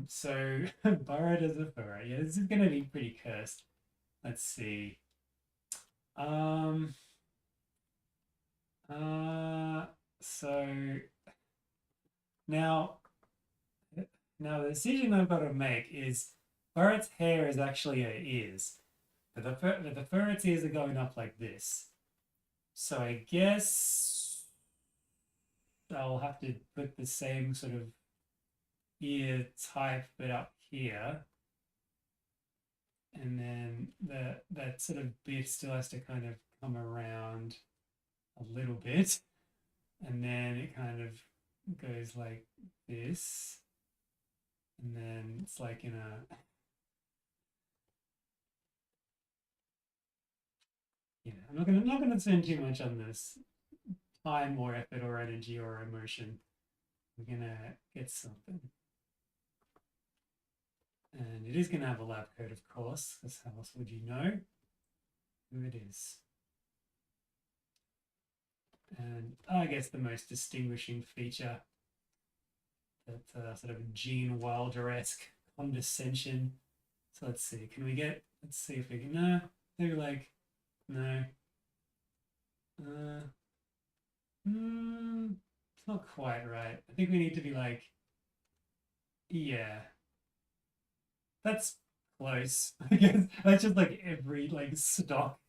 so Burret as a furry. Yeah, this is gonna be pretty cursed. Let's see. Um, so now, now the decision I've got to make is Burret's hair is actually her ears, but the ferret's ears are going up like this. So I guess I'll have to put the same sort of ear type, but up here, and then that sort of bit still has to kind of come around a little bit, and then it kind of goes like this, and then it's like in a yeah. I'm not gonna spend too much on this time or effort or energy or emotion. We're gonna get something, and it is gonna have a lab coat, of course, because how else would you know who it is? And I guess the most distinguishing feature, that sort of Gene Wilder-esque condescension. So let's see, let's see if we can, no, maybe like, no. It's not quite right. I think we need to be like, yeah, that's close. I guess that's just like every like stock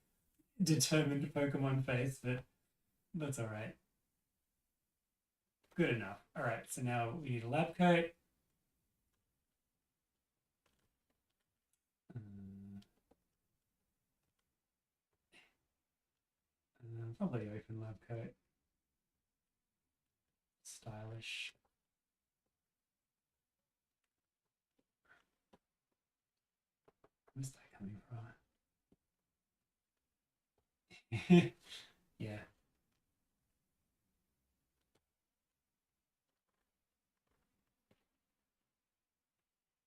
determined Pokemon face, but that's all right. Good enough. All right, so now we need a lab coat. Probably open lab coat. Stylish. Where's that coming from? Yeah.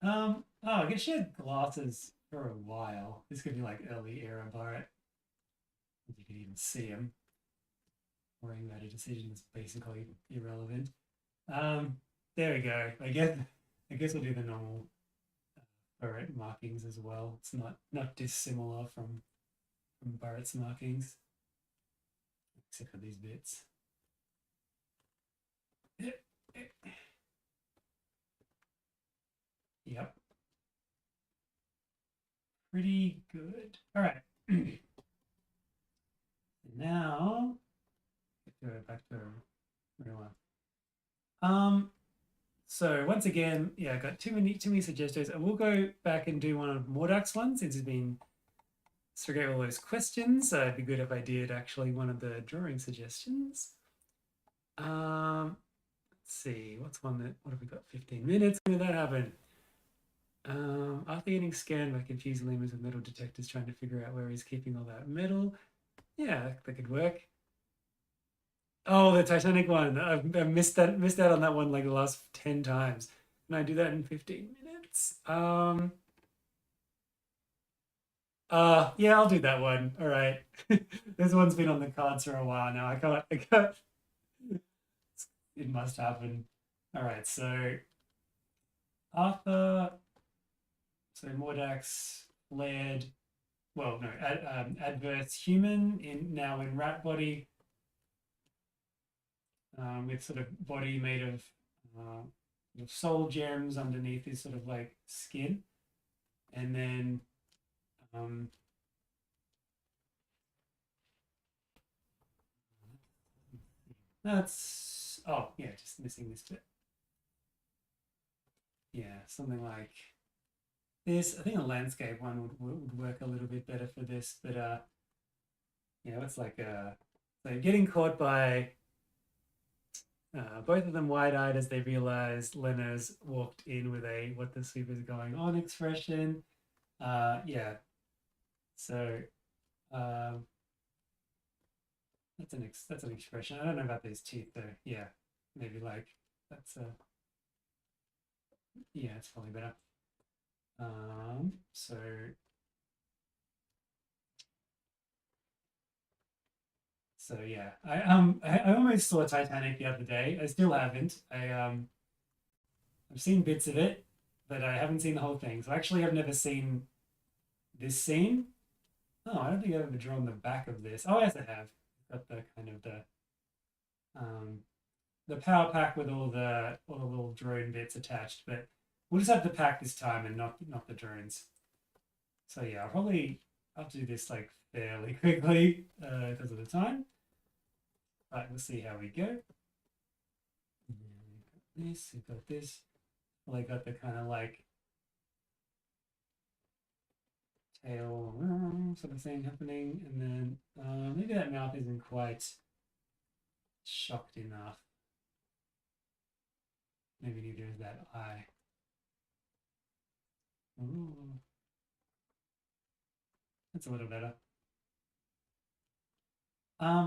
Oh, I guess she had glasses for a while. This could be like early era Burret. You could even see him. Worrying about a decision that's basically irrelevant. Um, there we go. I guess we'll do the normal Burret markings as well. It's not dissimilar from Burret's markings, except for these bits. Yep. Pretty good. All right. Now, go back to real one. So once again, yeah, I got too many suggestions, and we'll go back and do one of Mordak's ones since he's been forget all those questions. It'd be good if I did actually one of the drawing suggestions. Let's see, what have we got? 15 minutes. When did that happen? After getting scanned by confused lemurs with metal detectors trying to figure out where he's keeping all that metal. Yeah, that could work. Oh, the Titanic one. I missed out on that one like the last 10 times. Can I do that in 15 minutes? Yeah, I'll do that one. All right. This one's been on the cards for a while now. I can't it must happen. All right, so Arthur, so Mordax led, well, no, adverse human in rat body, with sort of body made of soul gems underneath his sort of like skin, and then that's oh yeah, just missing this bit. Yeah, something like this. I think a landscape one would work a little bit better for this, but yeah, it's like so getting caught by both of them wide-eyed as they realized Lena's walked in with a "what the soup is going on" expression. Yeah, so um, that's an expression. I don't know about these teeth though. Yeah, maybe like that's yeah, it's probably better. So So yeah, I almost saw Titanic the other day. I still haven't. I've seen bits of it, but I haven't seen the whole thing. So actually, I've never seen this scene. Oh, I don't think I've ever drawn the back of this. Oh, yes, I have. Got the kind of um, the power pack with all the little drone bits attached. But we'll just have the pack this time and not the drones. So yeah, I'll do this like fairly quickly because of the time. Right, we'll see how we go. We've got this. Well, I got the kind of like tail sort of thing happening, and then maybe that mouth isn't quite shocked enough. Maybe neither is that eye. Ooh, that's a little better.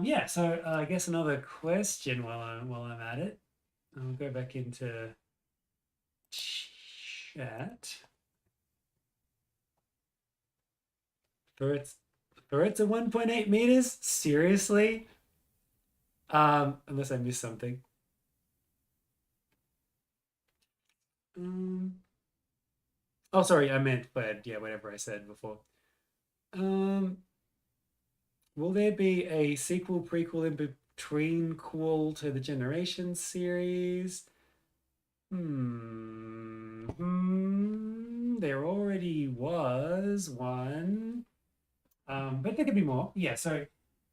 Yeah, so I guess another question while I'm at it. I'll go back into chat. Burret's Burret's at 1.8 meters? Seriously? Unless I missed something. Um, oh, sorry, I meant, but yeah, whatever I said before. Um, will there be a sequel, prequel, in between cool to the Generations series? There already was one. But there could be more. Yeah, so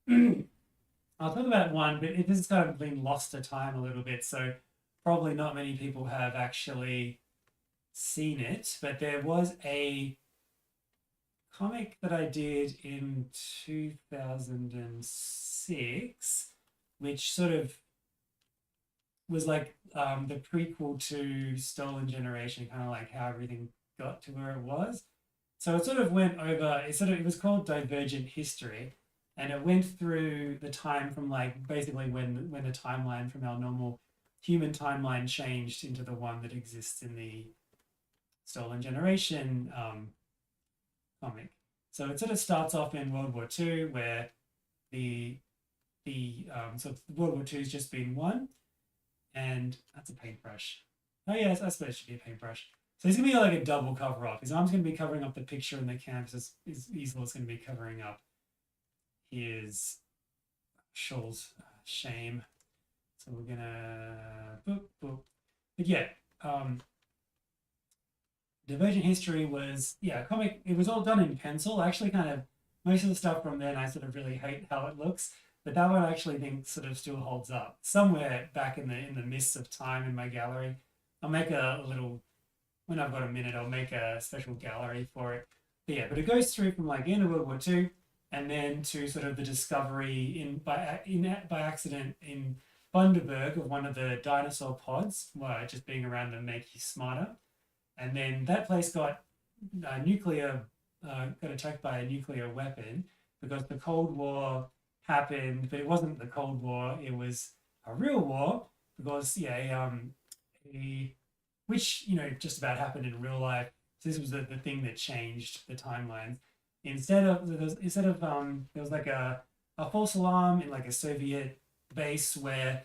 I'll talk about one, but this has kind of been lost to time a little bit, so probably not many people have actually seen it. But there was a comic that I did in 2006, which sort of was like the prequel to Stolen Generation, kind of like how everything got to where it was. So it sort of went over. It was called Divergent History, and it went through the time from like basically when the timeline from our normal human timeline changed into the one that exists in the Stolen Generation comic. So it sort of starts off in World War II, where the so World War II has just been won, and that's a paintbrush. Oh yeah, I suppose it should be a paintbrush. So it's gonna be like a double cover up. His arm's gonna be covering up the picture, and the canvas is easel is gonna be covering up his Shawl's shame. So we're gonna boop boop. But yeah, Divergent History was a comic. It was all done in pencil. Actually, kind of most of the stuff from then I sort of really hate how it looks. But that one I actually think sort of still holds up. Somewhere back in the mists of time in my gallery, I'll make a little when I've got a minute. I'll make a special gallery for it. But it goes through from like end of World War II and then to sort of the discovery by accident in Bundaberg of one of the dinosaur pods, just being around to make you smarter. And then that place got got attacked by a nuclear weapon because the Cold War happened, but it wasn't the Cold War; it was a real war because which just about happened in real life. So this was the thing that changed the timelines. There was like a false alarm in like a Soviet base where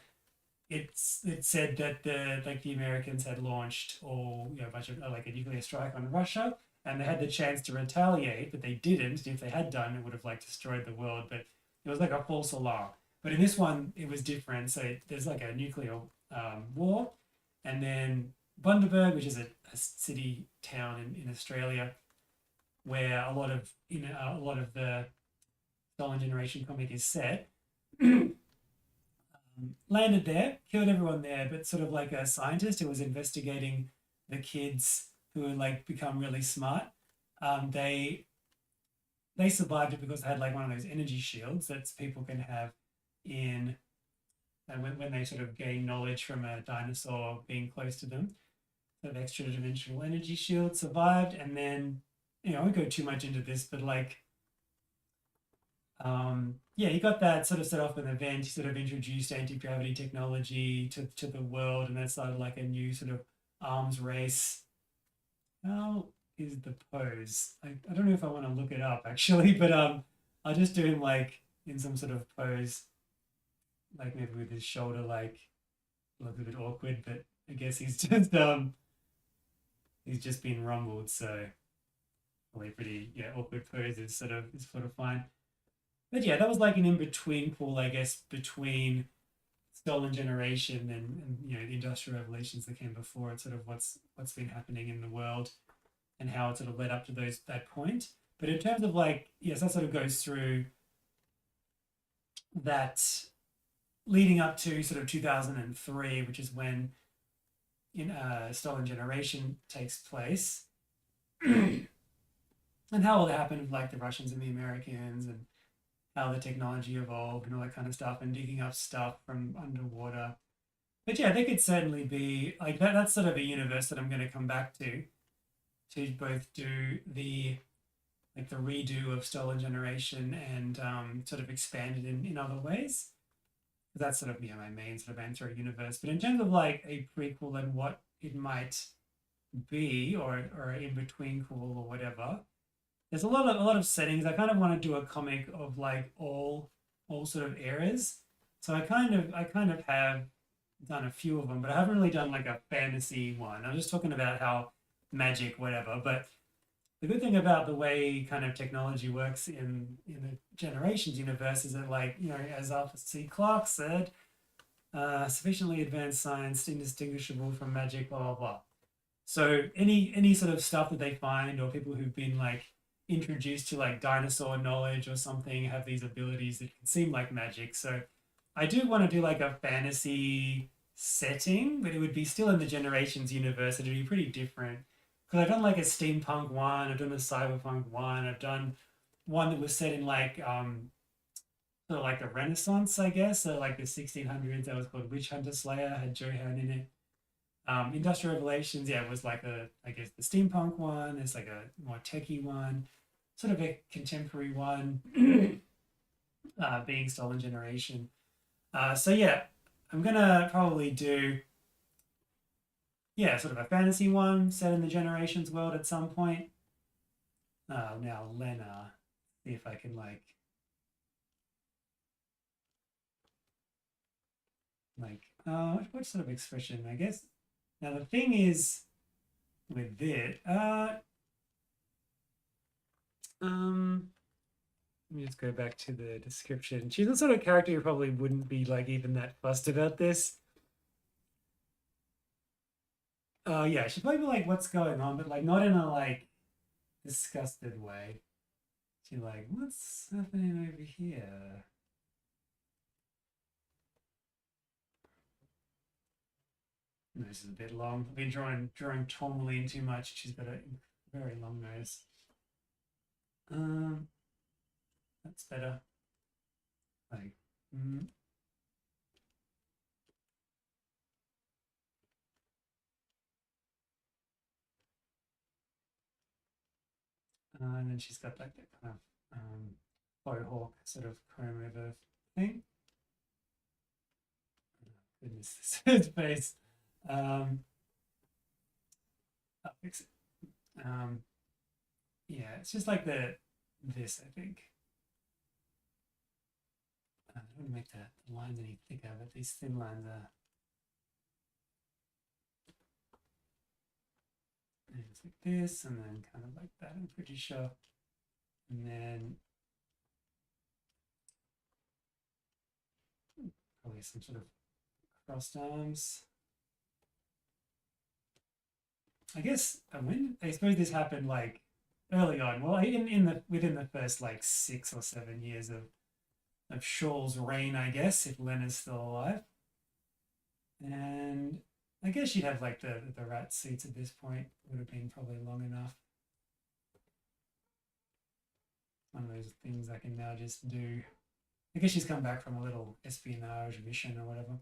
it said that the Americans had launched a bunch of like a nuclear strike on Russia, and they had the chance to retaliate, but they didn't. If they had done, it would have like destroyed the world. But it was like a false alarm. But in this one, it was different. So there's like a nuclear war, and then Bundaberg, which is a city town in Australia, where a lot of the Stolen Generation comic is set. Landed there, killed everyone there, but sort of like a scientist who was investigating the kids who had like become really smart. They survived it because they had like one of those energy shields that people can have in when they sort of gain knowledge from a dinosaur being close to them. So the extra dimensional energy shield survived, and then I won't go too much into this, but like he got that sort of set off an event. He sort of introduced anti-gravity technology to the world, and that started like a new sort of arms race. How is the pose? I don't know if I want to look it up actually, but I'll just do him like in some sort of pose. like maybe with his shoulder like looks a bit awkward, but I guess he's just been rumbled, so probably pretty awkward pose is sort of fine. But yeah, that was like an in between pool, I guess, between Stolen Generation and the Industrial Revolutions that came before it, sort of what's been happening in the world and how it sort of led up to that point. But in terms of like, yes, that sort of goes through that leading up to sort of 2003, which is when Stolen Generation takes place, and how all that happened with like the Russians and the Americans and how the technology evolved and all that kind of stuff and digging up stuff from underwater. But yeah, they could certainly be like that. That's sort of a universe that I'm going to come back to both do the redo of Stolen Generation and sort of expand it in other ways. That's sort of my main sort of answer universe. But in terms of like a prequel and what it might be, or in between cool or whatever, there's a lot of settings. I kind of want to do a comic of like all sort of eras. So I kind of have done a few of them, but I haven't really done like a fantasy one. I'm just talking about how magic, whatever. But the good thing about the way kind of technology works in the Generations universe is that, like, as Arthur C. Clarke said, sufficiently advanced science indistinguishable from magic, blah blah blah. So any sort of stuff that they find, or people who've been like introduced to like dinosaur knowledge or something, have these abilities that can seem like magic. So I do want to do like a fantasy setting, but it would be still in the Generations universe. It'd be pretty different because I've done like a steampunk one, I've done a cyberpunk one, I've done one that was set in like sort of like the Renaissance, I guess, so like the 1600s. That was called Witch Hunter Slayer, had Joe Hand in it. Industrial Revelations, yeah, was like I guess the steampunk one. There's like a more techie one, sort of a contemporary one, being Stolen Generation. So yeah, I'm gonna probably do sort of a fantasy one set in the Generations world at some point. Now Lena, see if I can what sort of expression, I guess. Now the thing is with it, let me just go back to the description. She's the sort of character who probably wouldn't be like even that fussed about this. Yeah, she'd probably be like, what's going on, but like not in a like disgusted way. She's like, what's happening over here? No, this is a bit long. I've been drawing Tourmaline too much. She's got a very long nose. That's better. Like, and then she's got like that kind of bow hawk sort of comb over thing. Oh, goodness, this face. I'll fix it. Yeah, it's just like this, I think. I don't want to make the lines any thicker, but these thin lines are. And it's like this, and then kind of like that, I'm pretty sure. And then probably some sort of crossed arms. I guess I suppose this happened like early on. Well, within the first like 6 or 7 years of Shaw's reign, I guess, if Lena's still alive. And I guess she'd have like the rat seats at this point. Would have been probably long enough. One of those things I can now just do. I guess she's come back from a little espionage mission or whatever.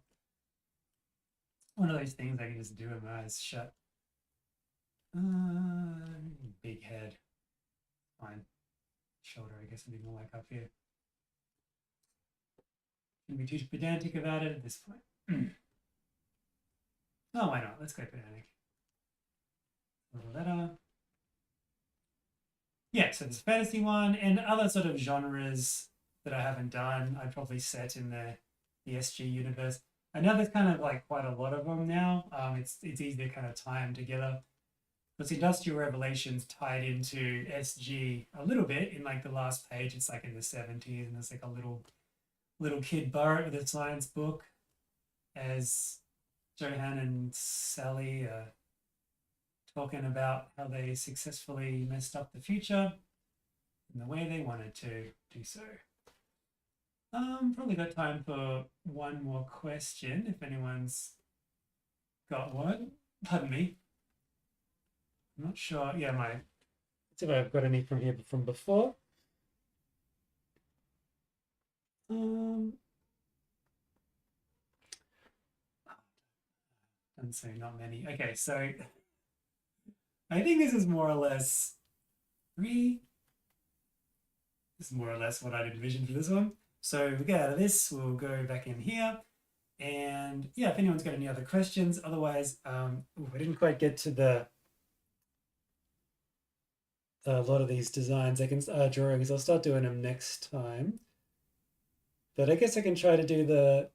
One of those things I can just do with my eyes shut. Big head. Fine. Shoulder, I guess, would be more like up here. Shouldn't be too pedantic about it at this point. Oh, why not? Let's go pedantic. A little letter. Yeah, so there's fantasy one and other sort of genres that I haven't done. I'd probably set in the the SG universe. I know there's kind of like quite a lot of them now. It's easy to kind of tie them together. Because Industrial Revelations tied into SG a little bit in like the last page. It's like in the 70s, and there's like a little kid Burret with a science book as Johan and Sally are talking about how they successfully messed up the future in the way they wanted to do so. Probably got time for one more question if anyone's got one. Pardon me. I'm not sure. Yeah, let's see if I've got any from here from before. And so not many. Okay, so I think this is more or less this is more or less what I'd envisioned for this one. So we get out of this, we'll go back in here. And yeah, if anyone's got any other questions, otherwise, I didn't quite get to a lot of these designs. I can drawings. I'll start doing them next time. But I guess I can try to do the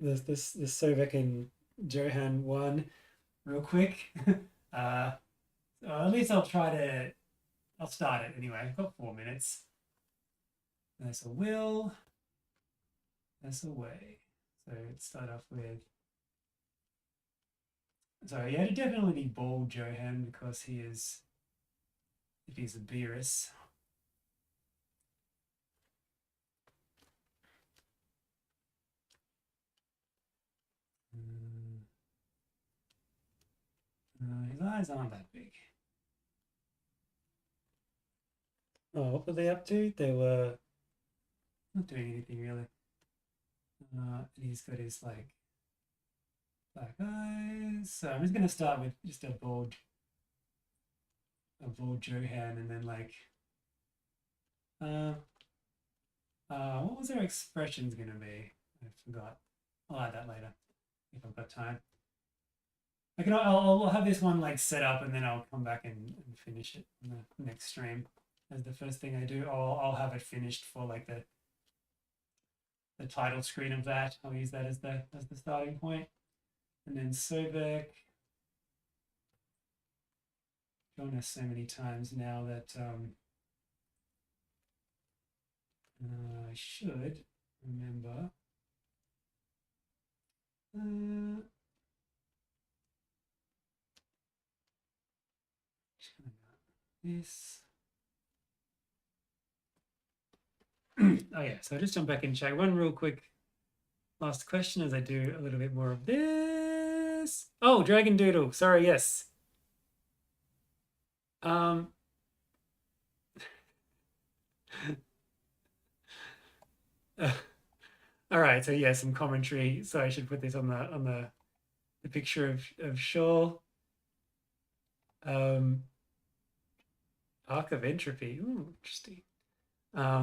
Sovek and Johan one real quick. Or at least I'll start it anyway. I've got 4 minutes. There's a will. There's a way. So let's start off with. So yeah, it'd definitely be bald Johan because he is. If he's a Beerus. His eyes aren't that big. Oh, what were they up to? They were not doing anything really. And he's got his like black eyes. So I'm just gonna start with just a bald Johan, and then like what was their expressions gonna be? I forgot. I'll add that later if I've got time. I'll have this one like set up, and then I'll come back and finish it in the next stream as the first thing I do. I'll have it finished for like the title screen of that. I'll use that as the starting point. And then Sovek. Joined us so many times now that I should remember. This. Oh yeah, so I'll just jump back and check one real quick last question as I do a little bit more of this. Oh, Dragon Doodle. Sorry, yes. All right, so yeah, some commentary. So I should put this on the picture of Shaw. Arc of Entropy. Ooh, interesting.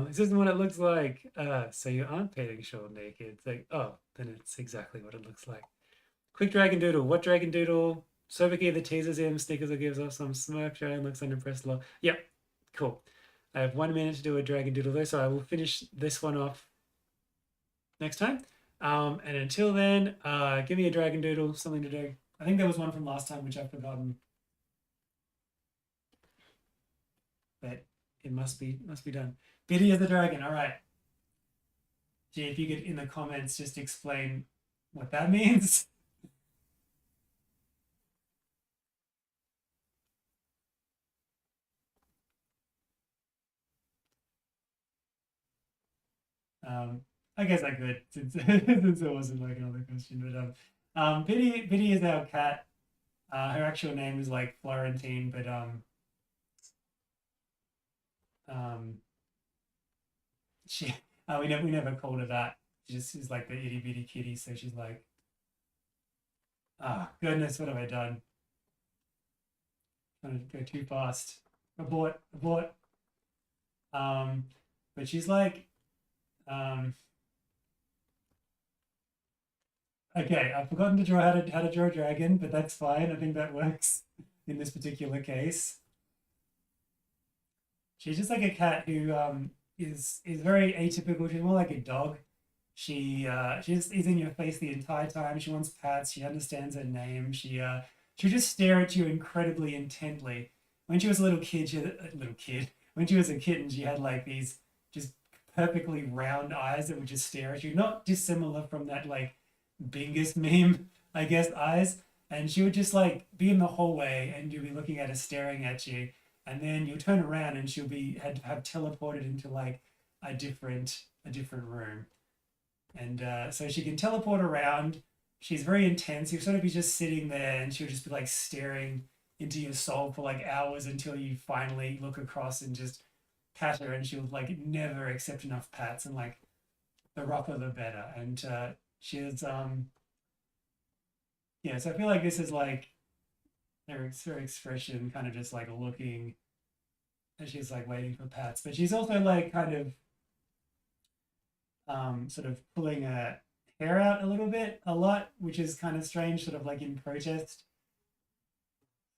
This isn't what it looks like. So you aren't painting Shaw naked. It's like, oh, then it's exactly what it looks like. Quick Dragon Doodle. What Dragon Doodle? Sovek either teases him, snickers, or gives off some smirk. Dragon looks unimpressed. Yep, cool. I have 1 minute to do a Dragon Doodle though, so I will finish this one off next time. And until then, give me a Dragon Doodle, something to do. I think there was one from last time which I've forgotten. But it must be done. Biddy of the Dragon, all right. Gee, if you could in the comments just explain what that means. I guess I could since it wasn't like another question. But Biddy is our cat. Her actual name is like Florentine, but we never called her that. She just is like the itty bitty kitty, so she's like, goodness, what have I done? Trying to go too fast. Abort. But she's like, okay, I've forgotten to draw how to draw a dragon, but that's fine. I think that works in this particular case. She's just like a cat who is very atypical. She's more like a dog. She just is in your face the entire time. She wants pats. She understands her name. She just stare at you incredibly intently. When she was a little kid, she had a little kid. When she was a kitten, she had like these just perfectly round eyes that would just stare at you, not dissimilar from that like Bingus meme, I guess, eyes. And she would just like be in the hallway and you'll be looking at her staring at you. And then you'll turn around and she'll be had have teleported into like a different room. And so she can teleport around. She's very intense. You'll sort of be just sitting there and she'll just be like staring into your soul for like hours until you finally look across and just pat her and she'll like never accept enough pats and like the rougher the better. And she's yeah, so I feel like this is like her expression kind of just like looking and she's like waiting for pats. But she's also like kind of sort of pulling her hair out a little bit, a lot, which is kind of strange, sort of like in protest.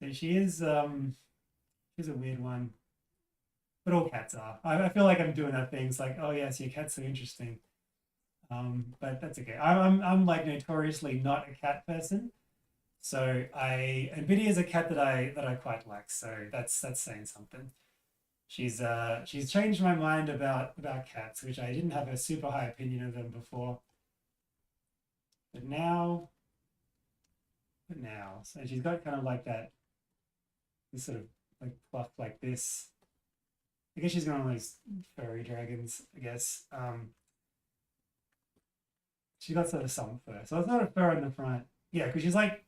So she's a weird one, but all cats are. I feel like I'm doing that thing. It's like, oh yes, your cat's so interesting. But that's okay. I'm like notoriously not a cat person. So and Biddy is a cat that I quite like. So that's saying something. She's changed my mind about cats, which I didn't have a super high opinion of them before. But now, so she's got kind of like this sort of like fluff like this. I guess she's got one of those furry dragons, I guess. She got sort of some fur. So it's not a fur in the front. Yeah, because she's like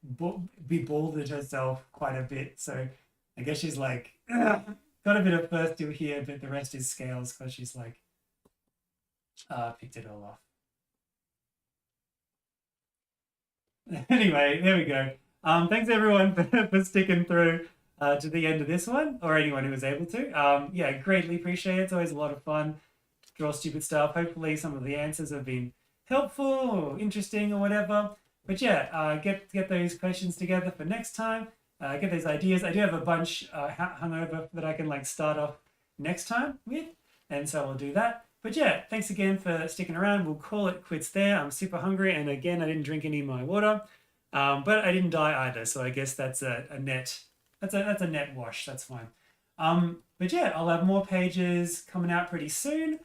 be balded herself quite a bit. So I guess she's like got a bit of fur still here, but the rest is scales because she's like picked it all off. Anyway, there we go. Thanks everyone for sticking through to the end of this one, or anyone who was able to. Yeah, greatly appreciate it. It's always a lot of fun to draw stupid stuff. Hopefully, some of the answers have been helpful or interesting or whatever. But yeah, get those questions together for next time. Get those ideas. I do have a bunch hung over that I can like start off next time with, and so I'll do that. But yeah, thanks again for sticking around. We'll call it quits there. I'm super hungry, and again, I didn't drink any of my water, but I didn't die either. So I guess that's a net. That's a net wash. That's fine. But yeah, I'll have more pages coming out pretty soon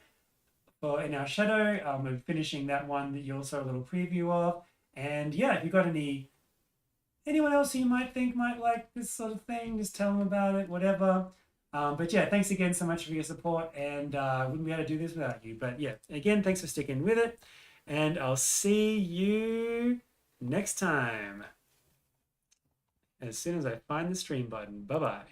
for In Our Shadow. We're finishing that one that you also saw a little preview of. And yeah, if you've got anyone else who you might think might like this sort of thing, just tell them about it, whatever. But yeah, thanks again so much for your support, and wouldn't be able to do this without you. But yeah, again, thanks for sticking with it, and I'll see you next time as soon as I find the stream button. Bye bye.